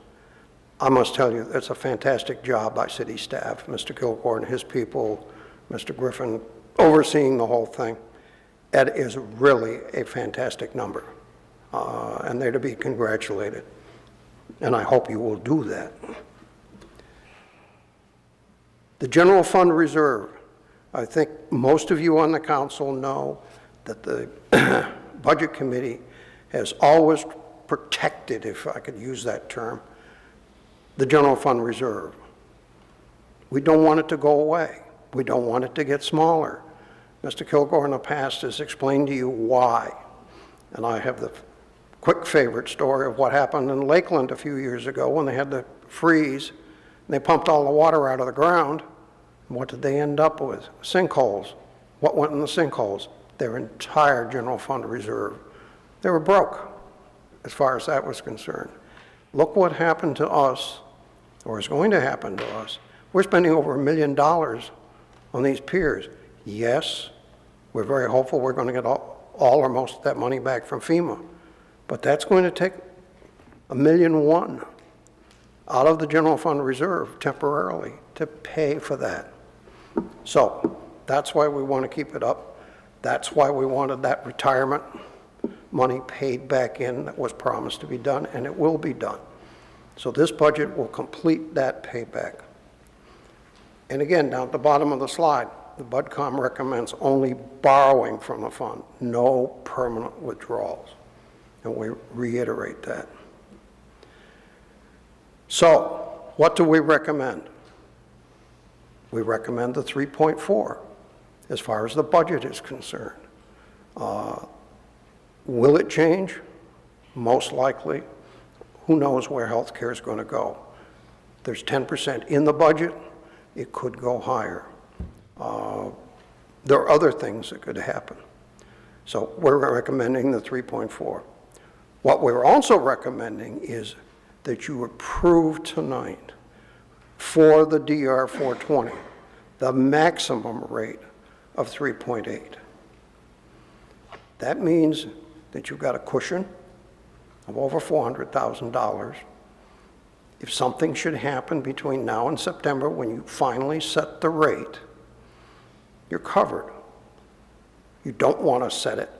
I must tell you, it's a fantastic job by city staff, Mr. Kilgore and his people, Mr. Griffin, overseeing the whole thing. That is really a fantastic number, and they're to be congratulated. And I hope you will do that. The general fund reserve. I think most of you on the council know that the Budget Committee has always protected, if I could use that term, the general fund reserve. We don't want it to go away. We don't want it to get smaller. Mr. Kilgore in the past has explained to you why. And I have the quick favorite story of what happened in Lakeland a few years ago when they had the freeze, and they pumped all the water out of the ground. And what did they end up with? Sinkholes. What went in the sinkholes? Their entire general fund reserve. They were broke, as far as that was concerned. Look what happened to us, or is going to happen to us. We're spending over $1 million on these piers. Yes, we're very hopeful we're going to get all or most of that money back from FEMA. But that's going to take $1.1 million out of the general fund reserve temporarily to pay for that. So that's why we want to keep it up. That's why we wanted that retirement money paid back in that was promised to be done, and it will be done. So this budget will complete that payback. And again, down at the bottom of the slide, the BudCom recommends only borrowing from the fund, no permanent withdrawals. And we reiterate that. So, what do we recommend? We recommend the 3.4 as far as the budget is concerned. Will it change? Most likely. Who knows where health care is going to go? There's 10% in the budget. It could go higher. There are other things that could happen. So we're recommending the 3.4. What we're also recommending is that you approve tonight for the DR 420, the maximum rate of 3.8. That means that you've got a cushion of over $400,000. If something should happen between now and September when you finally set the rate, you're covered. You don't want to set it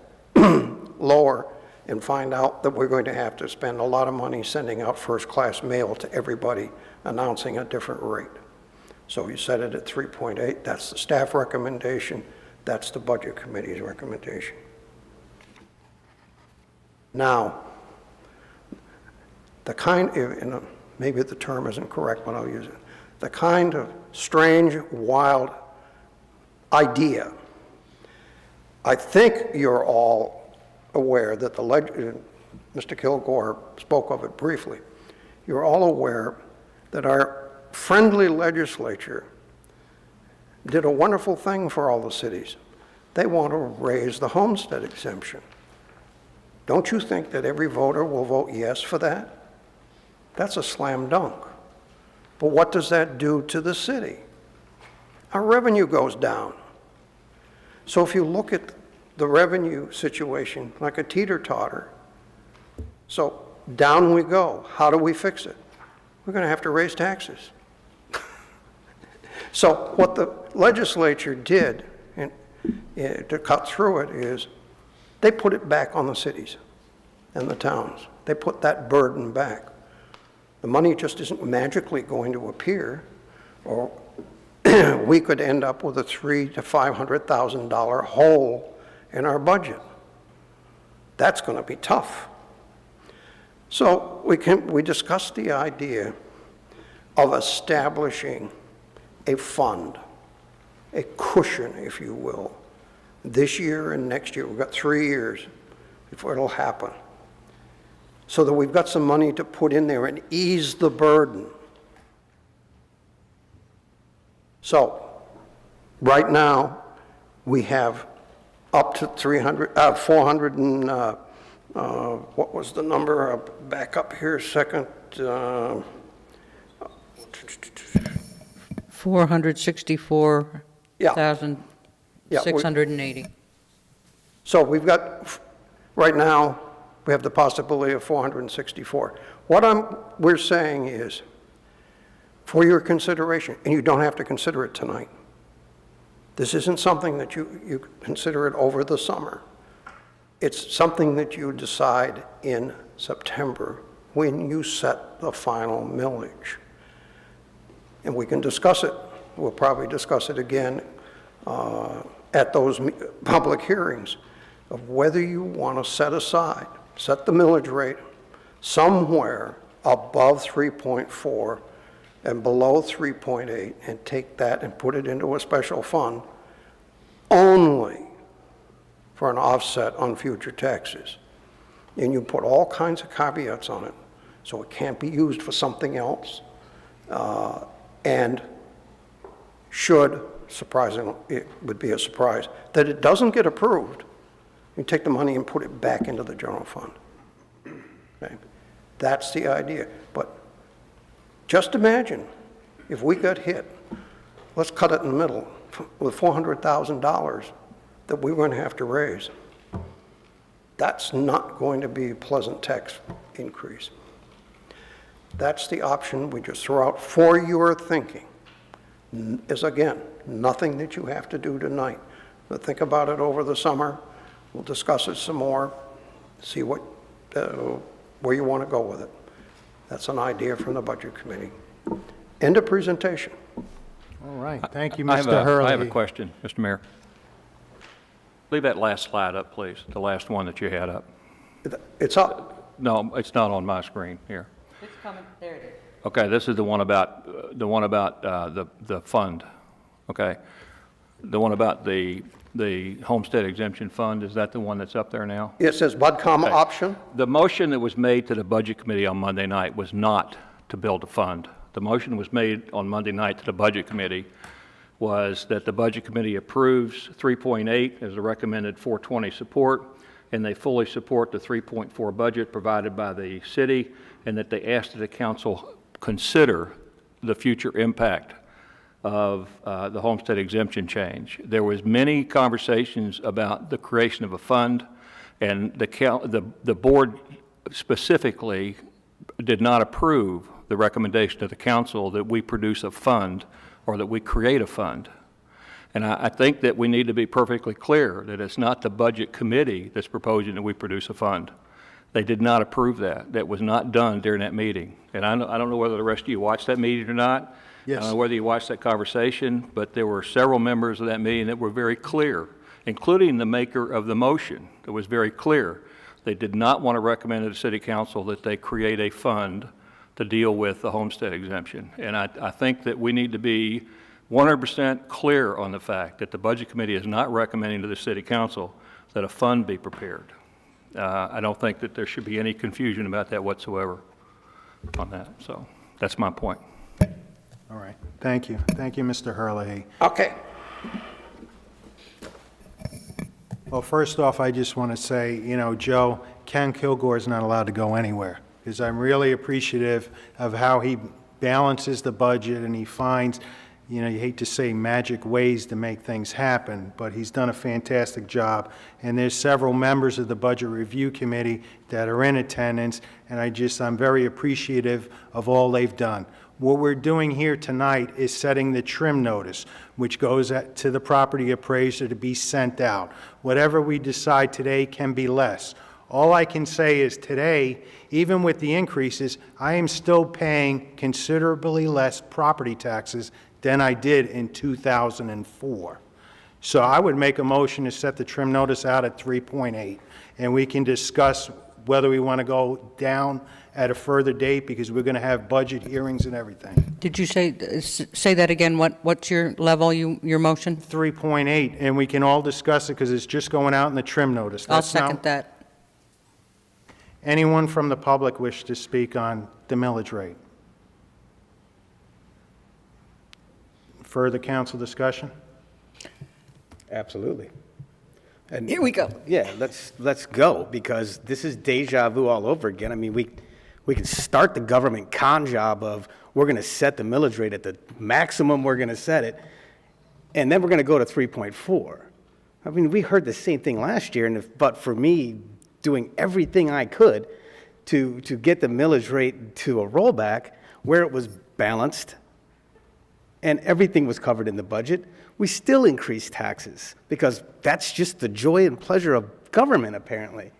lower and find out that we're going to have to spend a lot of money sending out first-class mail to everybody announcing a different rate. So you set it at 3.8. That's the staff recommendation. That's the Budget Committee's recommendation. Now, the kind, maybe the term isn't correct, but I'll use it. The kind of strange, wild idea. I think you're all aware that Mr. Kilgore spoke of it briefly. You're all aware that our friendly legislature did a wonderful thing for all the cities. They want to raise the homestead exemption. Don't you think that every voter will vote yes for that? That's a slam dunk. But what does that do to the city? Our revenue goes down. So if you look at the revenue situation like a teeter-totter, so down we go. How do we fix it? We're going to have to raise taxes. So what the legislature did to cut through it is they put it back on the cities and the towns. They put that burden back. The money just isn't magically going to appear, or we could end up with a $300,000 to $500,000 hole in our budget. That's going to be tough. So we discussed the idea of establishing a fund, a cushion, if you will. This year and next year, we've got 3 years before it'll happen. So that we've got some money to put in there and ease the burden. So, right now, we have up to 400 and, what was the number? Back up here a second. 464,680. So we've got, right now, we have the possibility of 464. What we're saying is, for your consideration, and you don't have to consider it tonight. This isn't something that you consider it over the summer. It's something that you decide in September when you set the final millage. And we can discuss it. We'll probably discuss it again at those public hearings of whether you want to set the millage rate somewhere above 3.4 and below 3.8 and take that and put it into a special fund only for an offset on future taxes. And you put all kinds of caveats on it, so it can't be used for something else. And should, surprisingly, it would be a surprise, that it doesn't get approved, you take the money and put it back into the general fund. Okay? That's the idea. But just imagine if we got hit, let's cut it in the middle, with $400,000 that we were going to have to raise. That's not going to be a pleasant tax increase. That's the option we just throw out for your thinking. Is, again, nothing that you have to do tonight. But think about it over the summer. We'll discuss it some more, see where you want to go with it. That's an idea from the Budget Committee. End of presentation. All right, thank you, Mr. Hurley. I have a question, Mr. Mayor. Leave that last slide up, please, the last one that you had up. It's up. No, it's not on my screen here. It's coming, there it is. Okay, this is the one about the fund. Okay, the one about the homestead exemption fund. Is that the one that's up there now? It says BudCom Okay. option. The motion that was made to the Budget Committee on Monday night was not to build a fund. The motion was made on Monday night to the Budget Committee was that the Budget Committee approves 3.8 as the recommended 420 support, and they fully support the 3.4 budget provided by the city, and that they ask that the council consider the future impact of the homestead exemption change. There was many conversations about the creation of a fund, and the board specifically did not approve the recommendation of the council that we produce a fund or that we create a fund. And I think that we need to be perfectly clear that it's not the Budget Committee that's proposing that we produce a fund. They did not approve that. That was not done during that meeting. And I don't know whether the rest of you watched that meeting or not. Yes. I don't know whether you watched that conversation, but there were several members of that meeting that were very clear, including the maker of the motion, that was very clear. They did not want to recommend to the City Council that they create a fund to deal with the homestead exemption. And I think that we need to be 100% clear on the fact that the Budget Committee is not recommending to the City Council that a fund be prepared. I don't think that there should be any confusion about that whatsoever on that. So that's my point. All right, thank you. Thank you, Mr. Hurley. Okay. Well, first off, I just want to say, Joe, Ken Kilgore is not allowed to go anywhere, because I'm really appreciative of how he balances the budget and he finds, you hate to say magic ways to make things happen, but he's done a fantastic job. And there's several members of the Budget Review Committee that are in attendance, and I'm very appreciative of all they've done. What we're doing here tonight is setting the trim notice, which goes to the property appraiser to be sent out. Whatever we decide today can be less. All I can say is today, even with the increases, I am still paying considerably less property taxes than I did in 2004. So I would make a motion to set the trim notice out at 3.8, and we can discuss whether we want to go down at a further date, because we're going to have budget hearings and everything. Did you say that again? What's your level, your motion? 3.8, and we can all discuss it, because it's just going out in the trim notice. I'll That's not- second that. Anyone from the public wish to speak on the millage rate? Further council discussion? Absolutely. And Here we go. yeah, let's go, because this is deja vu all over again. I mean, we can start the government con job of we're going to set the millage rate at the maximum we're going to set it, and then we're going to go to 3.4. I mean, we heard the same thing last year, but for me doing everything I could to get the millage rate to a rollback where it was balanced and everything was covered in the budget, we still increased taxes, because that's just the joy and pleasure of government, apparently.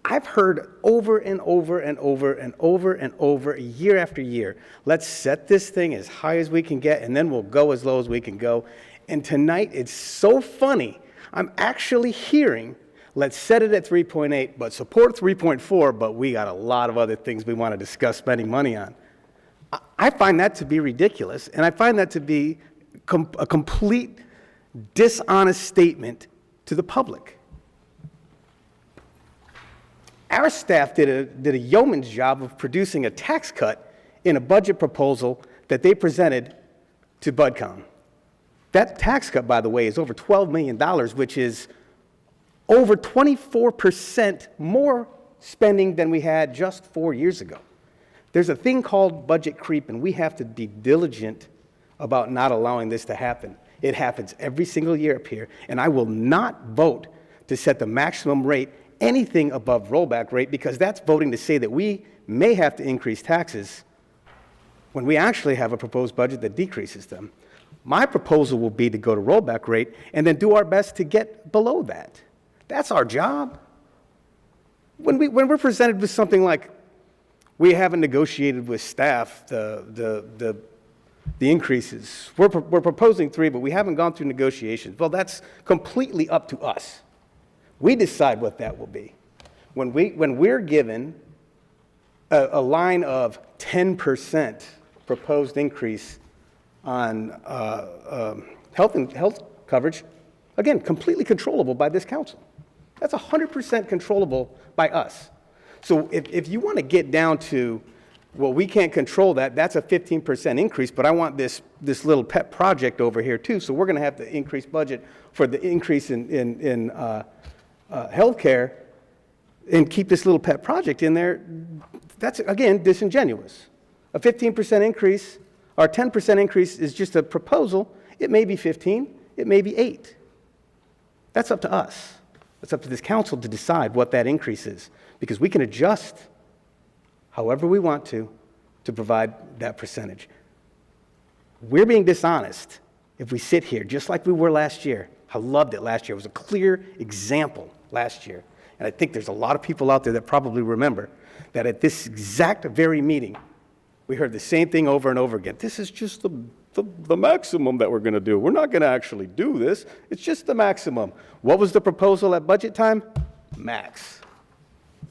I've heard over and over and over and over and over, year after year, let's set this thing as high as we can get, and then we'll go as low as we can go. And tonight, it's so funny. I'm actually hearing, let's set it at 3.8, but support 3.4, but we got a lot of other things we want to discuss spending money on. I find that to be ridiculous, and I find that to be a complete dishonest statement to the public. Our staff did a yeoman's job of producing a tax cut in a budget proposal that they presented to BudCom. That tax cut, by the way, is over $12 million, which is over 24% more spending than we had just 4 years ago. There's a thing called budget creep, and we have to be diligent about not allowing this to happen. It happens every single year up here, and I will not vote to set the maximum rate anything above rollback rate, because that's voting to say that we may have to increase taxes when we actually have a proposed budget that decreases them. My proposal will be to go to rollback rate and then do our best to get below that. That's our job. When we're presented with something like, we haven't negotiated with staff the increases. We're proposing 3, but we haven't gone through negotiations. Well, that's completely up to us. We decide what that will be. When we're given a line of 10% proposed increase on health coverage, again, completely controllable by this council. That's 100% controllable by us. So if you want to get down to, well, we can't control that, that's a 15% increase, but I want this little pet project over here too, so we're going to have to increase budget for the increase in healthcare and keep this little pet project in there, that's, again, disingenuous. A 15% increase or a 10% increase is just a proposal. It may be 15, it may be 8. That's up to us. It's up to this council to decide what that increase is, because we can adjust however we want to provide that percentage. We're being dishonest if we sit here just like we were last year. I loved it last year. It was a clear example last year. And I think there's a lot of people out there that probably remember that at this exact very meeting, we heard the same thing over and over again. This is just the maximum that we're going to do. We're not going to actually do this. It's just the maximum. What was the proposal at budget time? Max.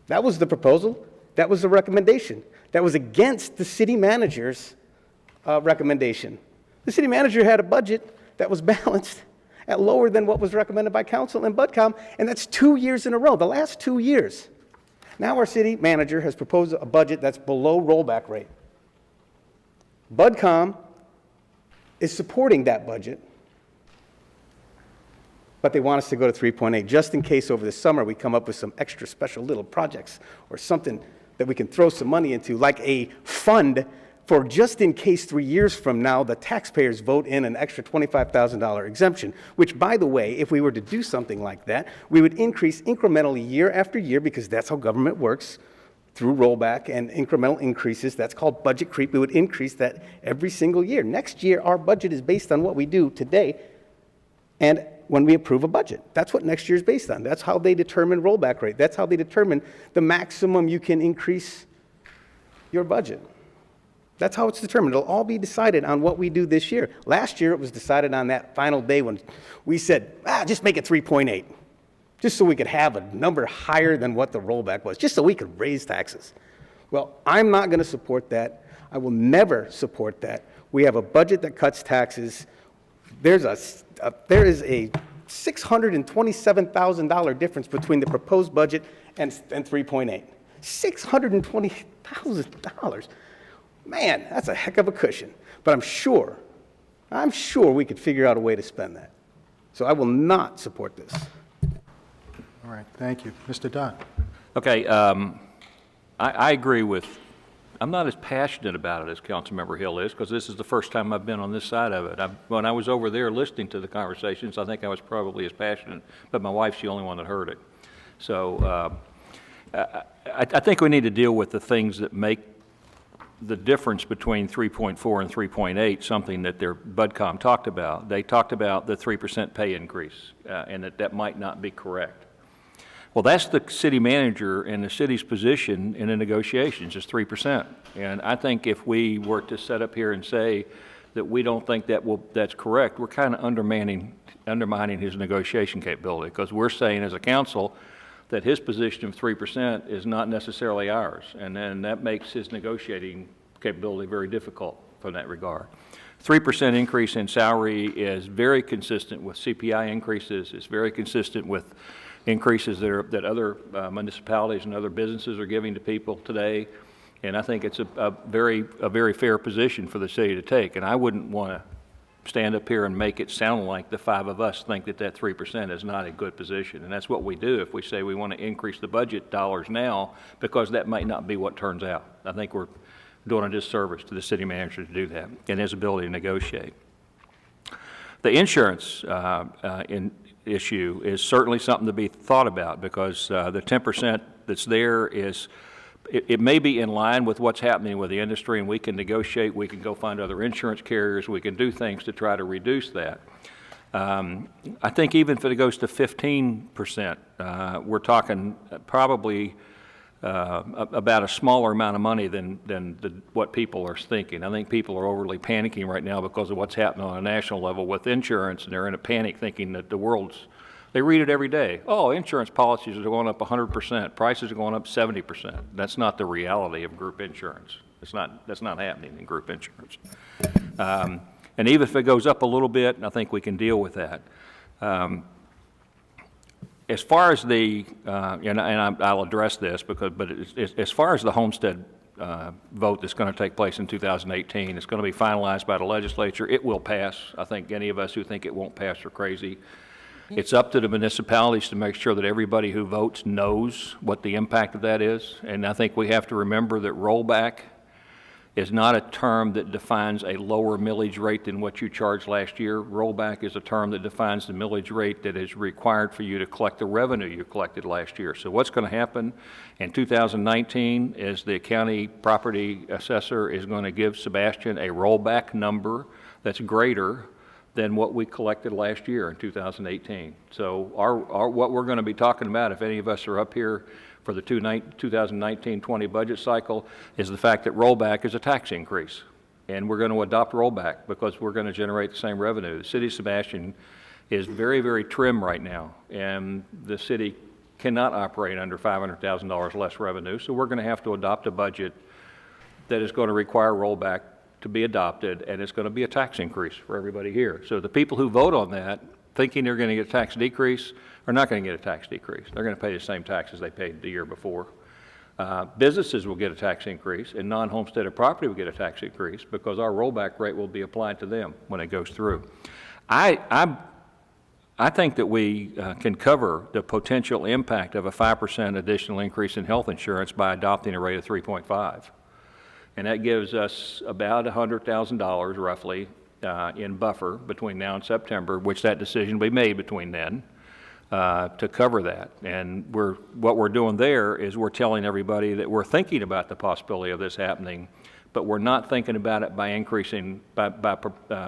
That was the proposal. That was the recommendation. That was against the city manager's recommendation. The city manager had a budget that was balanced at lower than what was recommended by council and BudCom, and that's 2 years in a row, the last 2 years. Now our city manager has proposed a budget that's below rollback rate. BudCom is supporting that budget, but they want us to go to 3.8, just in case over the summer we come up with some extra special little projects or something that we can throw some money into, like a fund for just in case 3 years from now the taxpayers vote in an extra $25,000 exemption, which, by the way, if we were to do something like that, we would increase incrementally year after year, because that's how government works, through rollback and incremental increases. That's called budget creep. We would increase that every single year. Next year, our budget is based on what we do today and when we approve a budget. That's what next year is based on. That's how they determine rollback rate. That's how they determine the maximum you can increase your budget. That's how it's determined. It'll all be decided on what we do this year. Last year, it was decided on that final day when we said, just make it 3.8, just so we could have a number higher than what the rollback was, just so we could raise taxes. Well, I'm not going to support that. I will never support that. We have a budget that cuts taxes. There is a $627,000 difference between the proposed budget and 3.8. $620,000. Man, that's a heck of a cushion. But I'm sure we could figure out a way to spend that. So I will not support this. All right, thank you. Mr. Dunn. Okay, I agree with, I'm not as passionate about it as Councilmember Hill is, because this is the first time I've been on this side of it. When I was over there listening to the conversations, I think I was probably as passionate, but my wife's the only one that heard it. So I think we need to deal with the things that make the difference between 3.4 and 3.8, something that their BudCom talked about. They talked about the 3% pay increase, and that might not be correct. Well, that's the city manager and the city's position in the negotiations is 3%. And I think if we were to set up here and say that we don't think that's correct, we're kind of undermining his negotiation capability, because we're saying as a council that his position of 3% is not necessarily ours, and then that makes his negotiating capability very difficult from that regard. 3% increase in salary is very consistent with CPI increases. It's very consistent with increases that other municipalities and other businesses are giving to people today, and I think it's a very fair position for the city to take. And I wouldn't want to stand up here and make it sound like the five of us think that 3% is not a good position. And that's what we do if we say we want to increase the budget dollars now, because that might not be what turns out. I think we're doing a disservice to the city manager to do that and his ability to negotiate. The insurance issue is certainly something to be thought about, because the 10% that's there is, it may be in line with what's happening with the industry, and we can negotiate, we can go find other insurance carriers, we can do things to try to reduce that. I think even if it goes to 15%, we're talking probably about a smaller amount of money than what people are thinking. I think people are overly panicking right now because of what's happening on a national level with insurance, and they're in a panic thinking that they read it every day. Oh, insurance policies are going up 100%, prices are going up 70%. That's not the reality of group insurance. That's not happening in group insurance. And even if it goes up a little bit, I think we can deal with that. As far as the, I'll address this, but as far as the homestead vote that's going to take place in 2018, it's going to be finalized by the legislature. It will pass. I think any of us who think it won't pass are crazy. It's up to the municipalities to make sure that everybody who votes knows what the impact of that is. And I think we have to remember that rollback is not a term that defines a lower millage rate than what you charged last year. Rollback is a term that defines the millage rate that is required for you to collect the revenue you collected last year. So what's going to happen in 2019 is the county property assessor is going to give Sebastian a rollback number that's greater than what we collected last year in 2018. So what we're going to be talking about, if any of us are up here for the 2019-20 budget cycle, is the fact that rollback is a tax increase. And we're going to adopt rollback because we're going to generate the same revenue. The city of Sebastian is very, very trim right now, and the city cannot operate under $500,000 less revenue, so we're going to have to adopt a budget that is going to require rollback to be adopted, and it's going to be a tax increase for everybody here. So the people who vote on that, thinking they're going to get a tax decrease, are not going to get a tax decrease. They're going to pay the same taxes they paid the year before. Businesses will get a tax increase, and non-homesteaded property will get a tax increase because our rollback rate will be applied to them when it goes through. I think that we can cover the potential impact of a 5% additional increase in health insurance by adopting a rate of 3.5. And that gives us about $100,000 roughly in buffer between now and September, which that decision will be made between then to cover that. And what we're doing there is we're telling everybody that we're thinking about the possibility of this happening, but we're not thinking about it by increasing, by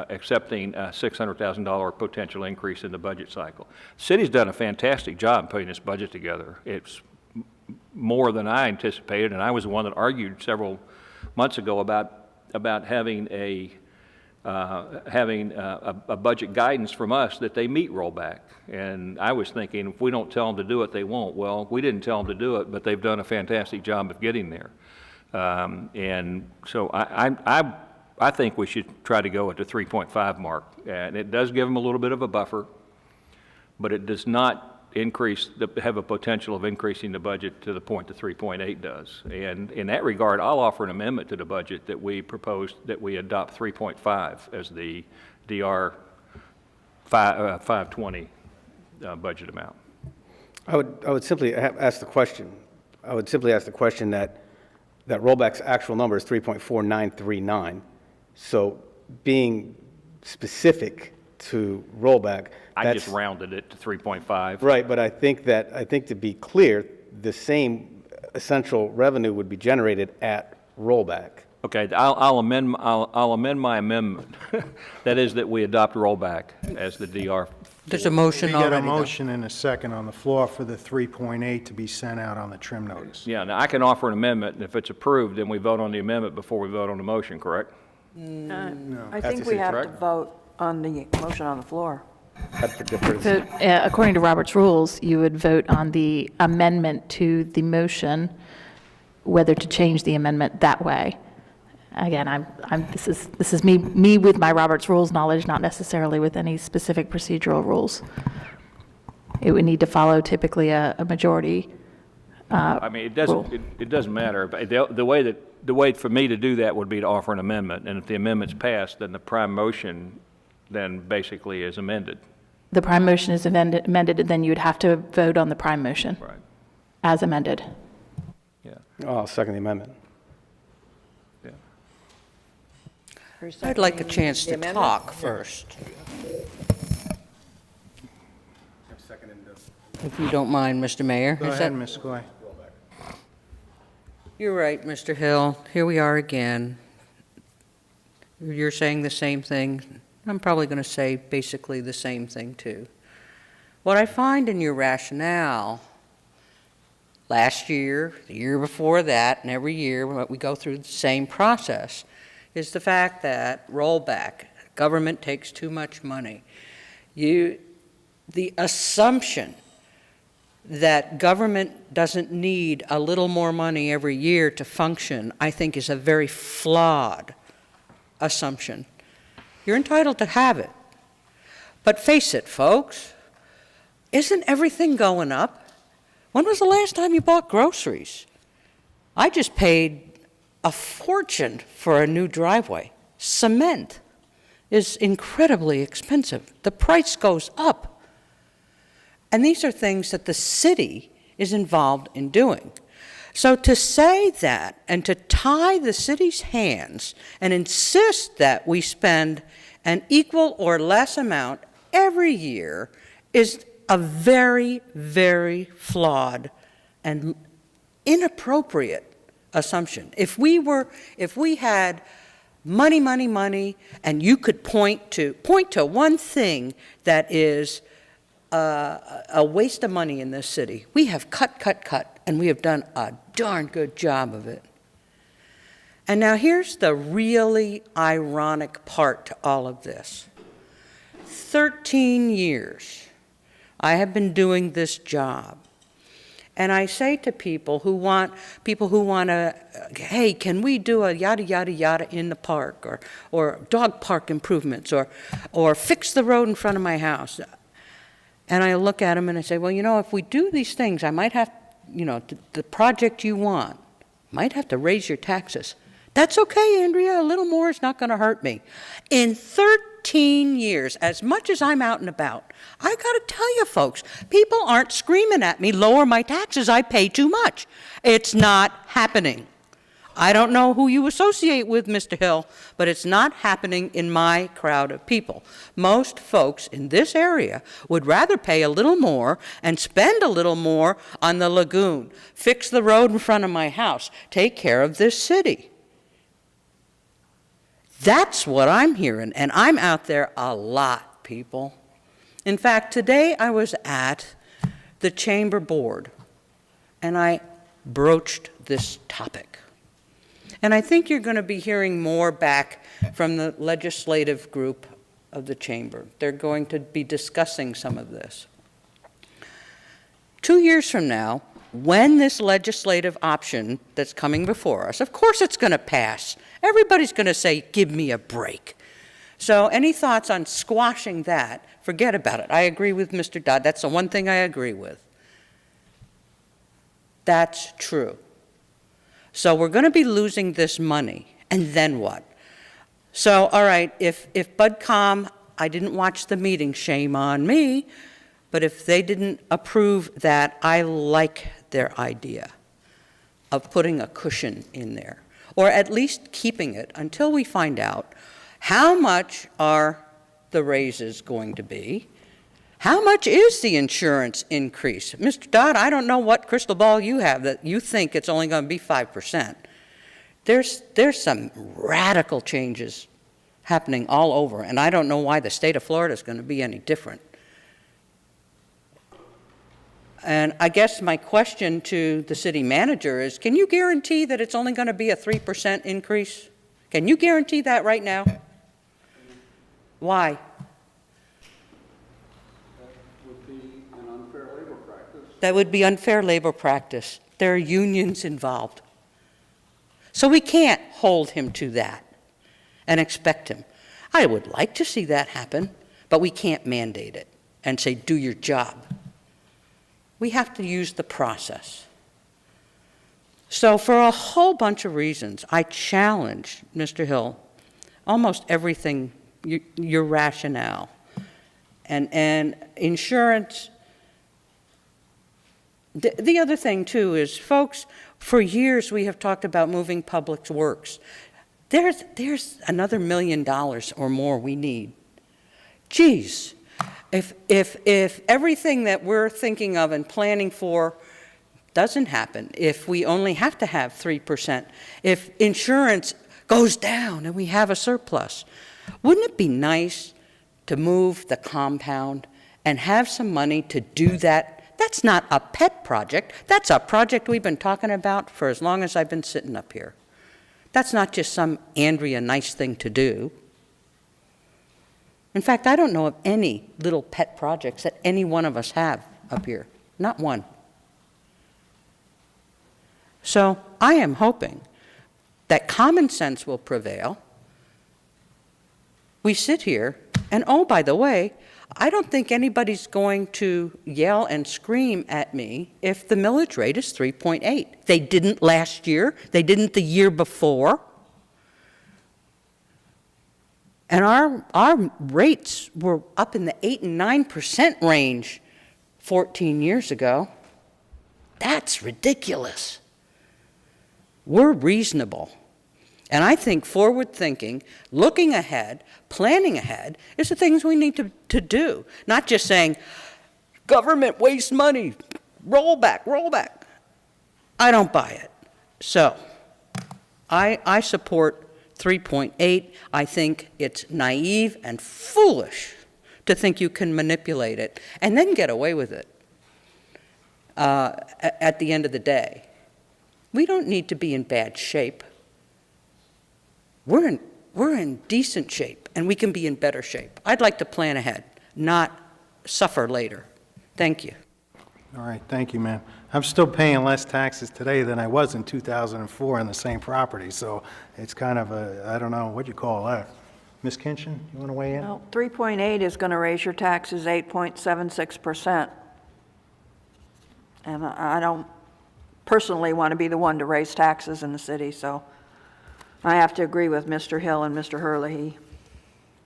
accepting a $600,000 potential increase in the budget cycle. The city's done a fantastic job putting this budget together. It's more than I anticipated, and I was the one that argued several months ago about about having a budget guidance from us that they meet rollback. And I was thinking, if we don't tell them to do it, they won't. Well, we didn't tell them to do it, but they've done a fantastic job of getting there. And so I think we should try to go at the 3.5 mark. And it does give them a little bit of a buffer, but it does not have a potential of increasing the budget to the point the 3.8 does. And in that regard, I'll offer an amendment to the budget that we propose that we adopt 3.5 as the DR 520 budget amount. I would simply ask the question. I would simply ask the question that rollback's actual number is 3.4939. So being specific to rollback, I just rounded it to 3.5. Right, but I think to be clear, the same essential revenue would be generated at rollback. Okay, I'll amend my amendment. That is that we adopt rollback as the DR. There's a motion We got a already. motion and a second on the floor for the 3.8 to be sent out on the trim notice. Yeah, now I can offer an amendment, and if it's approved, then we vote on the amendment before we vote on the motion, correct? I think we have to vote on the motion on the floor. So, according to Robert's rules, you would vote on the amendment to the motion, whether to change the amendment that way. Again, this is me with my Robert's rules knowledge, not necessarily with any specific procedural rules. It would need to follow typically a majority. I mean, it doesn't matter. The way for me to do that would be to offer an amendment, and if the amendment's passed, then the prime motion then basically is amended. The prime motion is amended, and then you would have to vote on the prime motion. Right. As amended. Yeah. I'll second the amendment. Yeah. I'd like a chance to talk first. If you don't mind, Mr. Mayor. Go ahead, Ms. Goy. You're right, Mr. Hill. Here we are again. You're saying the same thing. I'm probably going to say basically the same thing, too. What I find in your rationale, last year, the year before that, and every year we go through the same process, is the fact that rollback, government takes too much money. The assumption that government doesn't need a little more money every year to function, I think is a very flawed assumption. You're entitled to have it. But face it, folks, isn't everything going up? When was the last time you bought groceries? I just paid a fortune for a new driveway. Cement is incredibly expensive. The price goes up. And these are things that the city is involved in doing. So to say that and to tie the city's hands and insist that we spend an equal or less amount every year is a very, very flawed and inappropriate assumption. If we had money, and you could point to one thing that is a waste of money in this city, we have cut, and we have done a darn good job of it. And now here's the really ironic part to all of this. 13 years I have been doing this job. And I say to people who want to, hey, can we do a yada, yada, yada in the park, or dog park improvements, or fix the road in front of my house? And I look at them and I say, well, if we do these things, I might have, the project you want, might have to raise your taxes. That's okay, Andrea, a little more is not going to hurt me. In 13 years, as much as I'm out and about, I got to tell you folks, people aren't screaming at me, lower my taxes, I pay too much. It's not happening. I don't know who you associate with, Mr. Hill, but it's not happening in my crowd of people. Most folks in this area would rather pay a little more and spend a little more on the lagoon, fix the road in front of my house, take care of this city. That's what I'm hearing, and I'm out there a lot, people. In fact, today I was at the chamber board, and I broached this topic. And I think you're going to be hearing more back from the legislative group of the chamber. They're going to be discussing some of this. 2 years from now, when this legislative option that's coming before us, of course it's going to pass. Everybody's going to say, give me a break. So any thoughts on squashing that, forget about it. I agree with Mr. Dodd. That's the one thing I agree with. That's true. So we're going to be losing this money, and then what? So, all right, if BudCom, I didn't watch the meeting, shame on me, but if they didn't approve that, I like their idea of putting a cushion in there, or at least keeping it until we find out how much are the raises going to be, how much is the insurance increase? Mr. Dodd, I don't know what crystal ball you have that you think it's only going to be 5%. There's some radical changes happening all over, and I don't know why the state of Florida is going to be any different. And I guess my question to the city manager is, can you guarantee that it's only going to be a 3% increase? Can you guarantee that right now? Why? That would be unfair labor practice. There are unions involved. So we can't hold him to that and expect him. I would like to see that happen, but we can't mandate it and say, do your job. We have to use the process. So for a whole bunch of reasons, I challenge Mr. Hill, almost everything, your rationale. And insurance. The other thing, too, is, folks, for years we have talked about moving public works. There's another $1 million or more we need. Geez, if everything that we're thinking of and planning for doesn't happen, if we only have to have 3%, if insurance goes down and we have a surplus, wouldn't it be nice to move the compound and have some money to do that? That's not a pet project. That's a project we've been talking about for as long as I've been sitting up here. That's not just some Andrea nice thing to do. In fact, I don't know of any little pet projects that any one of us have up here. Not one. So I am hoping that common sense will prevail. We sit here, and oh, by the way, I don't think anybody's going to yell and scream at me if the millage rate is 3.8. They didn't last year. They didn't the year before. And our rates were up in the 8 and 9% range 14 years ago. That's ridiculous. We're reasonable. And I think forward thinking, looking ahead, planning ahead is the things we need to do. Not just saying, government wastes money, roll back, roll back. I don't buy it. So I support 3.8. I think it's naive and foolish to think you can manipulate it and then get away with it at the end of the day. We don't need to be in bad shape. We're in decent shape, and we can be in better shape. I'd like to plan ahead, not suffer later. Thank you. All right, thank you, ma'am. I'm still paying less taxes today than I was in 2004 on the same property, so it's kind of a, I don't know, what you call that? Ms. Kinchin, you want to weigh in? Well, 3.8 is going to raise your taxes 8.76%. And I don't personally want to be the one to raise taxes in the city, so I have to agree with Mr. Hill and Mr. Hurley.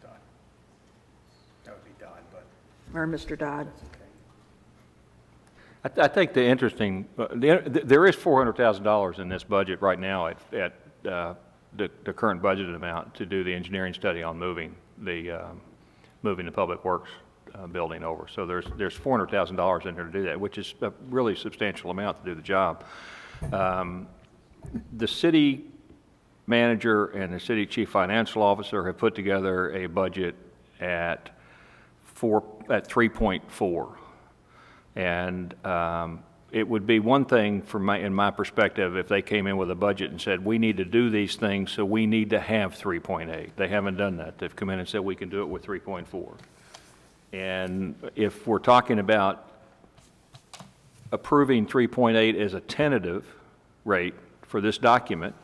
That would be Dodd, but... Or Mr. Dodd. I think the interesting, there is $400,000 in this budget right now at the current budgeted amount to do the engineering study on moving the Public Works building over. So there's $400,000 in there to do that, which is a really substantial amount to do the job. The city manager and the city chief financial officer have put together a budget at 3.4. And it would be one thing in my perspective if they came in with a budget and said, we need to do these things, so we need to have 3.8. They haven't done that. They've come in and said we can do it with 3.4. And if we're talking about approving 3.8 as a tentative rate for this document,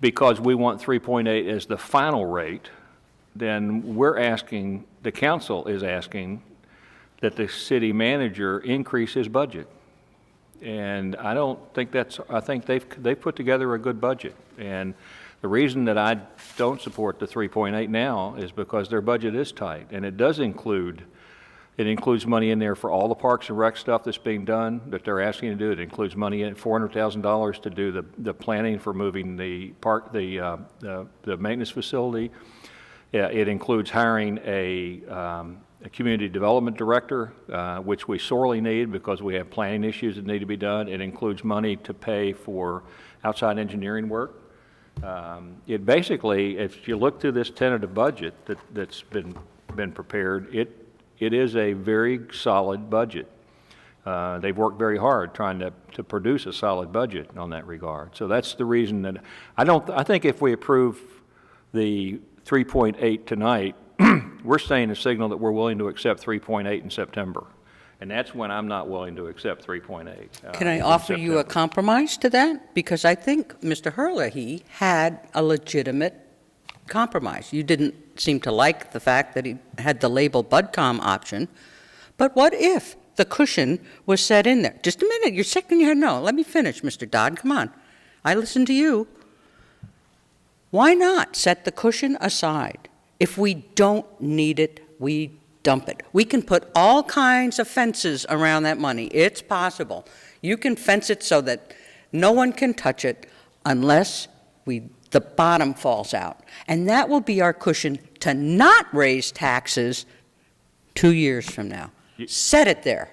because we want 3.8 as the final rate, then we're asking, the council is asking, that the city manager increase his budget. And I don't think I think they've put together a good budget. And the reason that I don't support the 3.8 now is because their budget is tight. And it includes money in there for all the Parks and Rec stuff that's being done, that they're asking to do. It includes money in $400,000 to do the planning for moving the park, the maintenance facility. Yeah, it includes hiring a community development director, which we sorely need because we have planning issues that need to be done. It includes money to pay for outside engineering work. It basically, if you look through this tentative budget that's been prepared, it is a very solid budget. They've worked very hard trying to produce a solid budget on that regard. So that's the reason that I think if we approve the 3.8 tonight, we're saying a signal that we're willing to accept 3.8 in September. And that's when I'm not willing to accept 3.8. Can I offer you a compromise to that? Because I think Mr. Herlihy had a legitimate compromise. You didn't seem to like the fact that he had the label BudCom option, but what if the cushion was set in there? Just a minute, you're shaking your head no. Let me finish, Mr. Dodd, come on. I listened to you. Why not set the cushion aside? If we don't need it, we dump it. We can put all kinds of fences around that money. It's possible. You can fence it so that no one can touch it unless the bottom falls out. And that will be our cushion to not raise taxes 2 years from now. Set it there.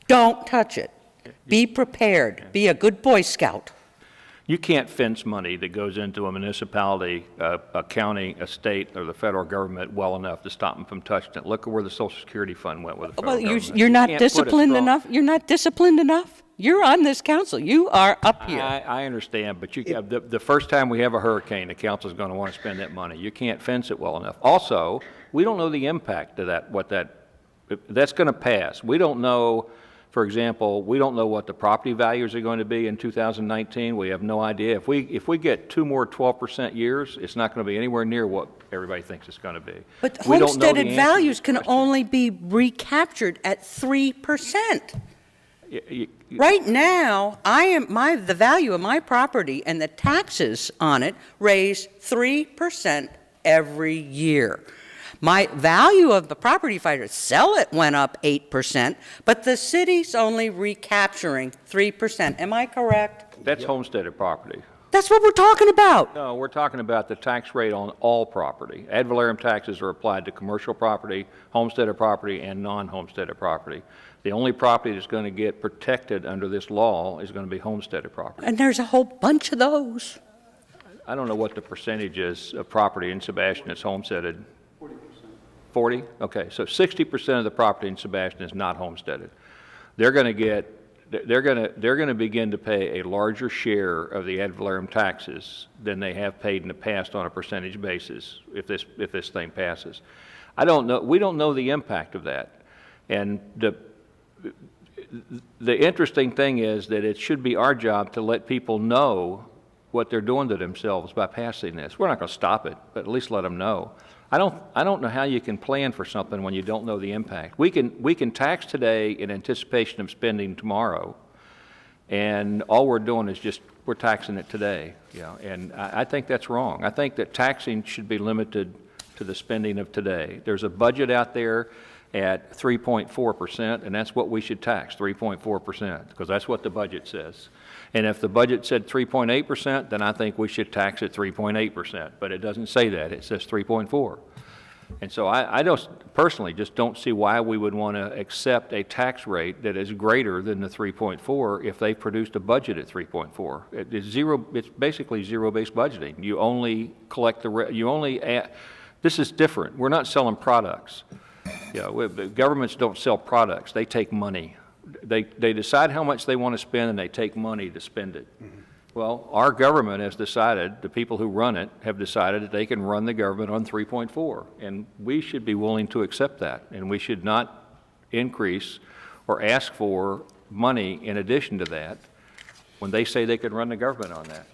Don't touch it. Be prepared. Be a good Boy Scout. You can't fence money that goes into a municipality, a county, a state, or the federal government well enough to stop them from touching it. Look at where the Social Security Fund went with the federal government. You're not disciplined enough? You're not disciplined enough? You're on this council. You are up here. I understand, but the first time we have a hurricane, the council's going to want to spend that money. You can't fence it well enough. Also, we don't know the impact of that's going to pass. We don't know. For example, we don't know what the property values are going to be in 2019. We have no idea. If we get 2 more 12% years, it's not going to be anywhere near what everybody thinks it's going to be. But homesteaded values can only be recaptured at 3%. Right now, the value of my property and the taxes on it raise 3% every year. My value of the property, if I were to sell it, went up 8%, but the city's only recapturing 3%. Am I correct? That's homesteaded property. That's what we're talking about. No, we're talking about the tax rate on all property. Ad valorem taxes are applied to commercial property, homesteaded property, and non-homesteaded property. The only property that's going to get protected under this law is going to be homesteaded property. And there's a whole bunch of those. I don't know what the percentage is of property in Sebastian that's homesteaded. 40? Okay, so 60% of the property in Sebastian is not homesteaded. They're going to begin to pay a larger share of the ad valorem taxes than they have paid in the past on a percentage basis if this thing passes. I don't know. We don't know the impact of that. And the interesting thing is that it should be our job to let people know what they're doing to themselves by passing this. We're not going to stop it, but at least let them know. I don't know how you can plan for something when you don't know the impact. We can tax today in anticipation of spending tomorrow, and all we're doing is we're taxing it today. And I think that's wrong. I think that taxing should be limited to the spending of today. There's a budget out there at 3.4%, and that's what we should tax, 3.4%, because that's what the budget says. And if the budget said 3.8%, then I think we should tax it 3.8%. But it doesn't say that. It says 3.4. And so I personally just don't see why we would want to accept a tax rate that is greater than the 3.4 if they produced a budget at 3.4. It's basically zero-based budgeting. You only collect this is different. We're not selling products. Governments don't sell products. They take money. they decide how much they want to spend, and they take money to spend it. Well, our government has decided, the people who run it have decided that they can run the government on 3.4, and we should be willing to accept that, and we should not increase or ask for money in addition to that when they say they can run the government on that.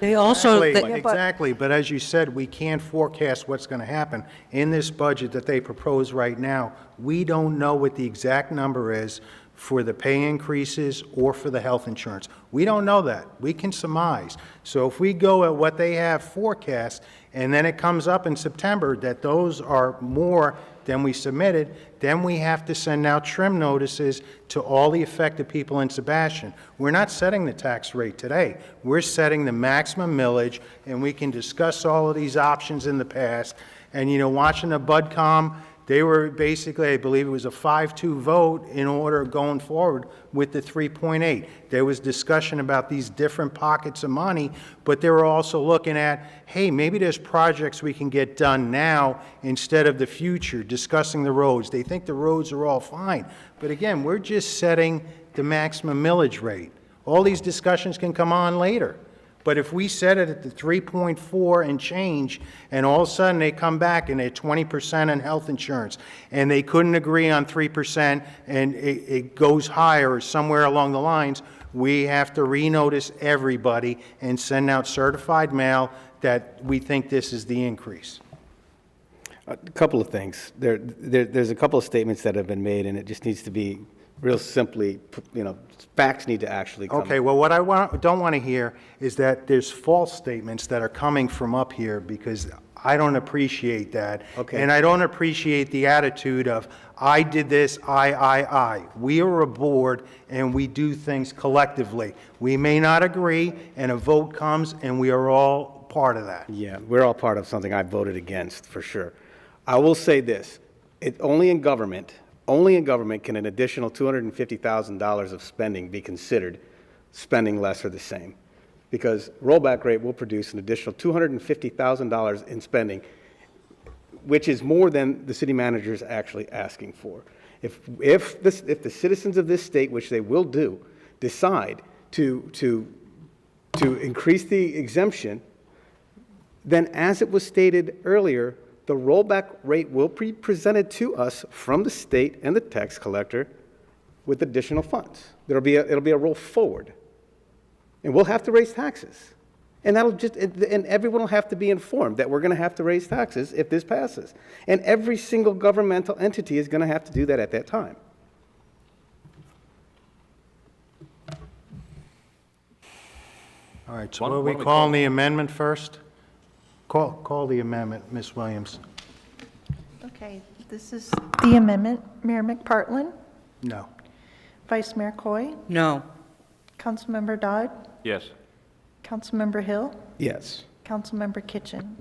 They also, Exactly, but as you said, we can't forecast what's going to happen. In this budget that they propose right now, we don't know what the exact number is for the pay increases or for the health insurance. We don't know that. We can surmise. So if we go at what they have forecast, and then it comes up in September that those are more than we submitted, then we have to send out trim notices to all the affected people in Sebastian. We're not setting the tax rate today. We're setting the maximum millage, and we can discuss all of these options in the past. And, you know, watching the BudCom, they were basically, I believe it was a 5-2 vote in order of going forward with the 3.8. There was discussion about these different pockets of money, but they were also looking at, hey, maybe there's projects we can get done now instead of the future, discussing the roads. They think the roads are all fine. But again, we're just setting the maximum millage rate. All these discussions can come on later. But if we set it at the 3.4 and change, and all of a sudden they come back and they're 20% on health insurance, and they couldn't agree on 3%, and it goes higher or somewhere along the lines, we have to renotice everybody and send out certified mail that we think this is the increase. A couple of things. There's a couple of statements that have been made, and it just needs to be real simply, you know, facts need to actually come. Okay, well, what I don't want to hear is that there's false statements that are coming from up here, because I don't appreciate that. Okay. And I don't appreciate the attitude of, I did this, I. We are a board, and we do things collectively. We may not agree, and a vote comes, and we are all part of that. Yeah, we're all part of something I voted against, for sure. I will say this, only in government can an additional $250,000 of spending be considered spending less or the same. Because rollback rate will produce an additional $250,000 in spending, which is more than the city manager is actually asking for. If the citizens of this state, which they will do, decide to increase the exemption, then as it was stated earlier, the rollback rate will be presented to us from the state and the tax collector with additional funds. It'll be a roll forward. And we'll have to raise taxes. And everyone will have to be informed that we're going to have to raise taxes if this passes. And every single governmental entity is going to have to do that at that time. All right, so what are we calling the amendment first? Call the amendment, Ms. Williams. Okay, this is the amendment. Mayor McPartlin? No. Vice Mayor Coy? no. Councilmember Dodd? Yes. Councilmember Hill? Yes. Councilmember Kitchen?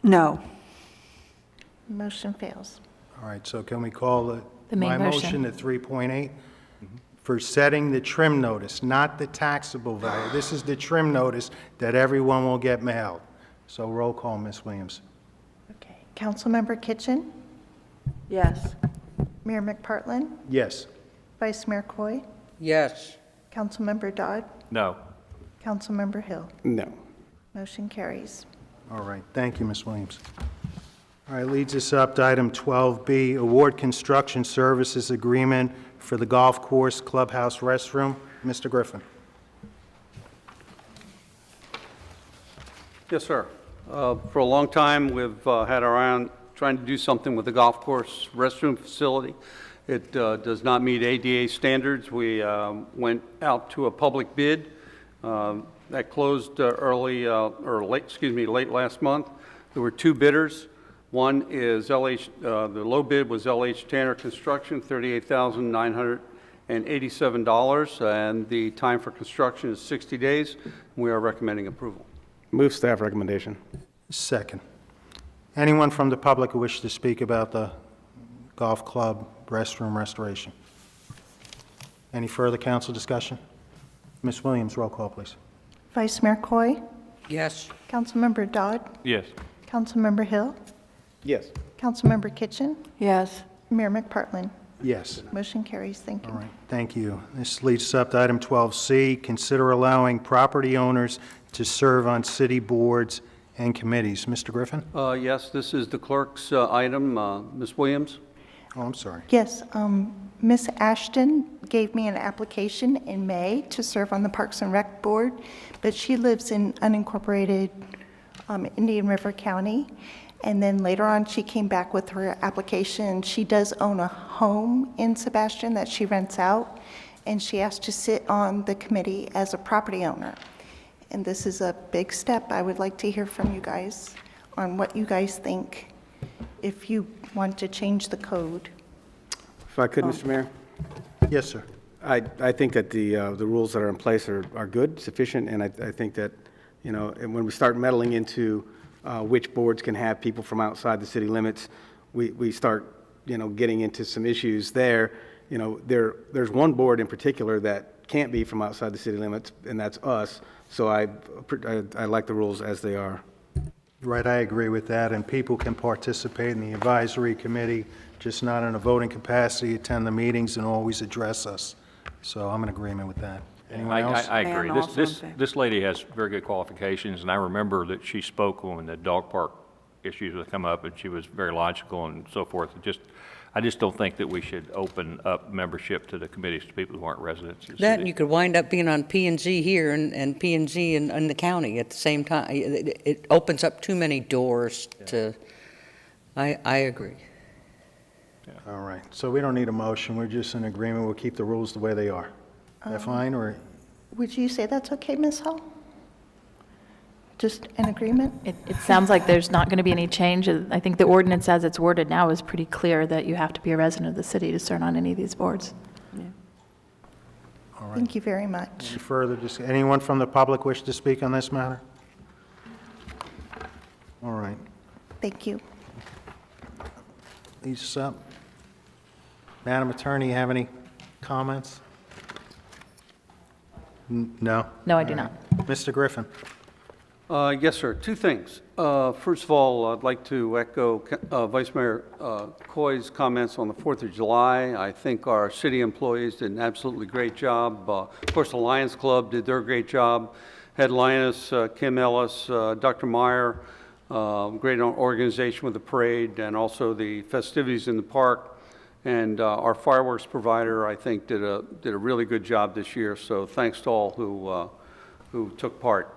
No. Motion fails. All right, so can we call The main my motion. motion to 3.8? For setting the trim notice, not the taxable value. This is the trim notice that everyone will get mailed. So roll call, Ms. Williams. Okay. Councilmember Kitchen? Yes. Mayor McPartlin? Yes. Vice Mayor Coy? Yes. Councilmember Dodd? No. Councilmember Hill? No. Motion carries. All right, thank you, Ms. Williams. All right, leads us up to item 12B, award construction services agreement for the golf course clubhouse restroom. Mr. Griffin. Yes, sir. For a long time, we've had our eye on trying to do something with the golf course restroom facility. It does not meet ADA standards. We went out to a public bid that closed late last month. There were two bidders. One is LH, the low bid was LH Tanner Construction, $38,987, and the time for construction is 60 days. We are recommending approval. Move staff recommendation. Second. Anyone from the public who wishes to speak about the golf club restroom restoration? Any further council discussion? Ms. Williams, roll call, please. Vice Mayor Coy? Yes. Councilmember Dodd? Yes. Councilmember Hill? Yes. Councilmember Kitchen? Yes. Mayor McPartlin? Yes. Motion carries. Thank you. All right, thank you. This leads us up to item 12C, consider allowing property owners to serve on city boards and committees. Mr. Griffin? Yes, this is the clerk's item. Ms. Williams? Oh, I'm sorry. Yes, Ms. Ashton gave me an application in May to serve on the Parks and Rec Board, but she lives in unincorporated Indian River County. And then later on, she came back with her application. She does own a home in Sebastian that she rents out, and she asked to sit on the committee as a property owner. And this is a big step. I would like to hear from you guys on what you guys think, if you want to change the code. If I could, Mr. Mayor? Yes, sir. I think that the rules that are in place are good, sufficient, and I think that, you know, and when we start meddling into which boards can have people from outside the city limits, we start, you know, getting into some issues there. You know, there's one board in particular that can't be from outside the city limits, and that's us. So I like the rules as they are. Right, I agree with that, and people can participate in the advisory committee, just not in a voting capacity, attend the meetings, and always address us. So I'm in agreement with that. Anyone else? I agree. And also in favor. This lady has very good qualifications, and I remember that she spoke when the dog park issues would come up, and she was very logical and so forth. I just don't think that we should open up membership to the committees to people who aren't residents of the That, city. and you could wind up being on P&Z here and P&Z in the county at the same time. It opens up too many doors to, I agree. All right, so we don't need a motion, we're just in agreement, we'll keep the rules the way they are. Is that fine, or? Would you say that's okay, Ms. Hull? Just an agreement? It sounds like there's not going to be any change. I think the ordinance as it's worded now is pretty clear that you have to be a resident of the city to serve on any of these boards. All right. Thank you very much. Any further, anyone from the public wish to speak on this matter? All right, Thank you. leads us up. Madam Attorney, you have any comments? No? No, I do not. Mr. Griffin? Yes, sir. Two things. First of all, I'd like to echo Vice Mayor Coy's comments on the 4th of July. I think our city employees did an absolutely great job. Of course, the Lions Club did their great job. Head Lioness, Kim Ellis, Dr. Meyer, great organization with the parade and also the festivities in the park. And our fireworks provider, I think, did a really good job this year. So thanks to all who took part.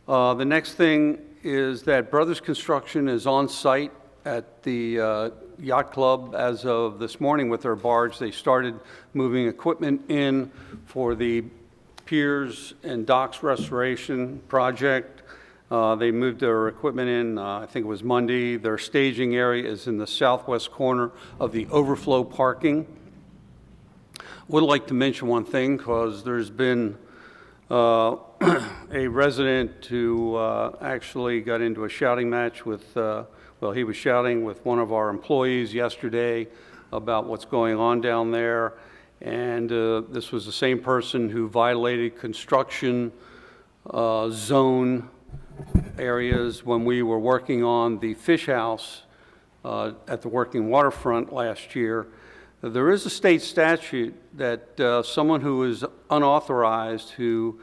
The next thing is that Brothers Construction is on site at the Yacht Club as of this morning with their barge. They started moving equipment in for the piers and docks restoration project. They moved their equipment in, I think it was Monday. Their staging area is in the southwest corner of the overflow parking. Would like to mention one thing because there's been a resident who actually got into a shouting match with, well, he was shouting with one of our employees yesterday about what's going on down there. And this was the same person who violated construction zone areas when we were working on the fish house at the working waterfront last year. There is a state statute that someone who is unauthorized who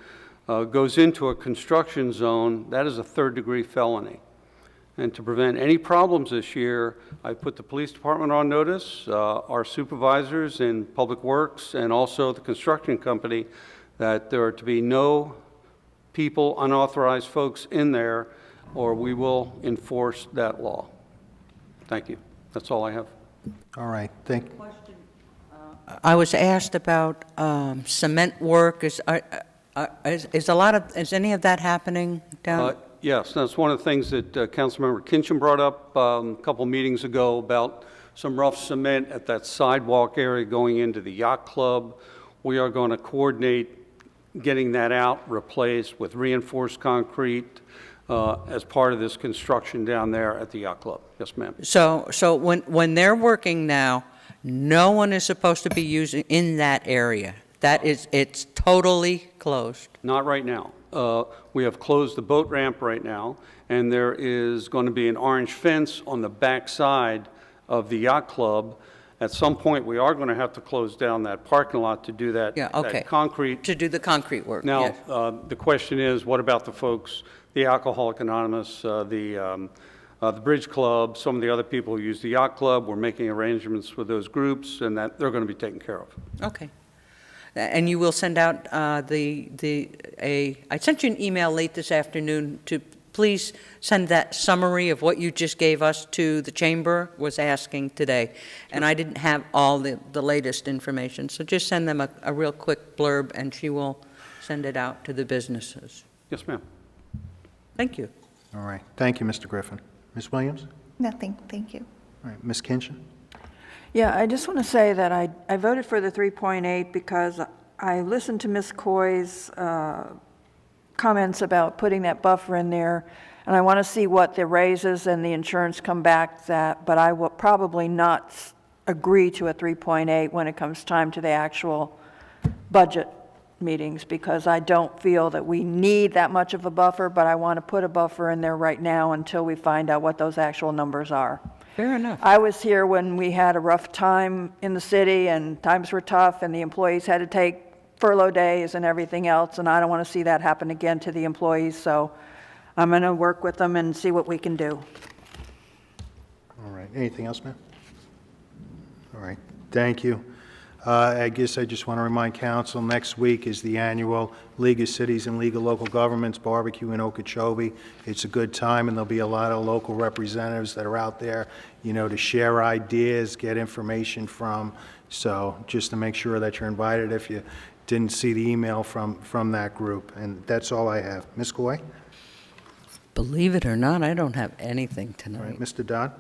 goes into a construction zone, that is a third-degree felony. And to prevent any problems this year, I put the police department on notice, our supervisors in Public Works, and also the construction company, that there are to be no people, unauthorized folks in there, or we will enforce that law. Thank you. That's all I have. All right, thank you. I was asked about cement work. Is any of that happening down? Yes, that's one of the things that Councilmember Kinchen brought up a couple meetings ago about some rough cement at that sidewalk area going into the Yacht Club. We are going to coordinate getting that out, replaced with reinforced concrete as part of this construction down there at the Yacht Club. Yes, ma'am. So when they're working now, no one is supposed to be using in that area. It's totally closed. Not right now. We have closed the boat ramp right now, and there is going to be an orange fence on the back side of the Yacht Club, At some point, we are going to have to close down that parking lot to do that, Yeah, okay. that concrete. To do the concrete work, Now, yes. the question is, what about the folks, the Alcoholic Anonymous, the Bridge Club, some of the other people who use the yacht club? We're making arrangements with those groups, and that they're going to be taken care of. Okay. And you will send out I sent you an email late this afternoon to please send that summary of what you just gave us to the chamber, was asking today. And I didn't have all the latest information. So just send them a real quick blurb, and she will send it out to the businesses. Yes, ma'am. Thank you. All right. Thank you, Mr. Griffin. Ms. Williams? Nothing, thank you. All right. Ms. Kinchin? Yeah, I just want to say that I voted for the 3.8 because I listened to Ms. Coy's comments about putting that buffer in there, and I want to see what the raises and the insurance come back that, but I will probably not agree to a 3.8 when it comes time to the actual budget meetings, because I don't feel that we need that much of a buffer, but I want to put a buffer in there right now until we find out what those actual numbers are. Fair enough. I was here when we had a rough time in the city and times were tough and the employees had to take furlough days and everything else, and I don't want to see that happen again to the employees, so I'm going to work with them and see what we can do. All right. Anything else, ma'am? All right. Thank you. I guess I just want to remind council, next week is the annual League of Cities and League of Local Governments barbecue in Okeechobee. It's a good time, and there'll be a lot of local representatives that are out there, you know, to share ideas, get information from. So just to make sure that you're invited if you didn't see the email from that group. And that's all I have. Ms. Coy? Believe it or not, I don't have anything All tonight. right. Mr. Dodd?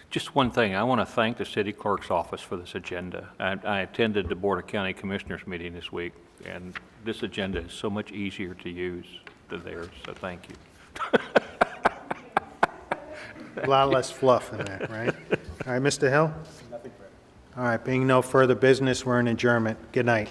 Just one thing, I want to thank the city clerk's office for this agenda. I attended the Board of County Commissioners meeting this week, and this agenda is so much easier to use than theirs, so thank you. A lot less fluff in there, right? All right, Mr. Hill? Nothing further. All right, being no further business, we're in adjournment. Good night.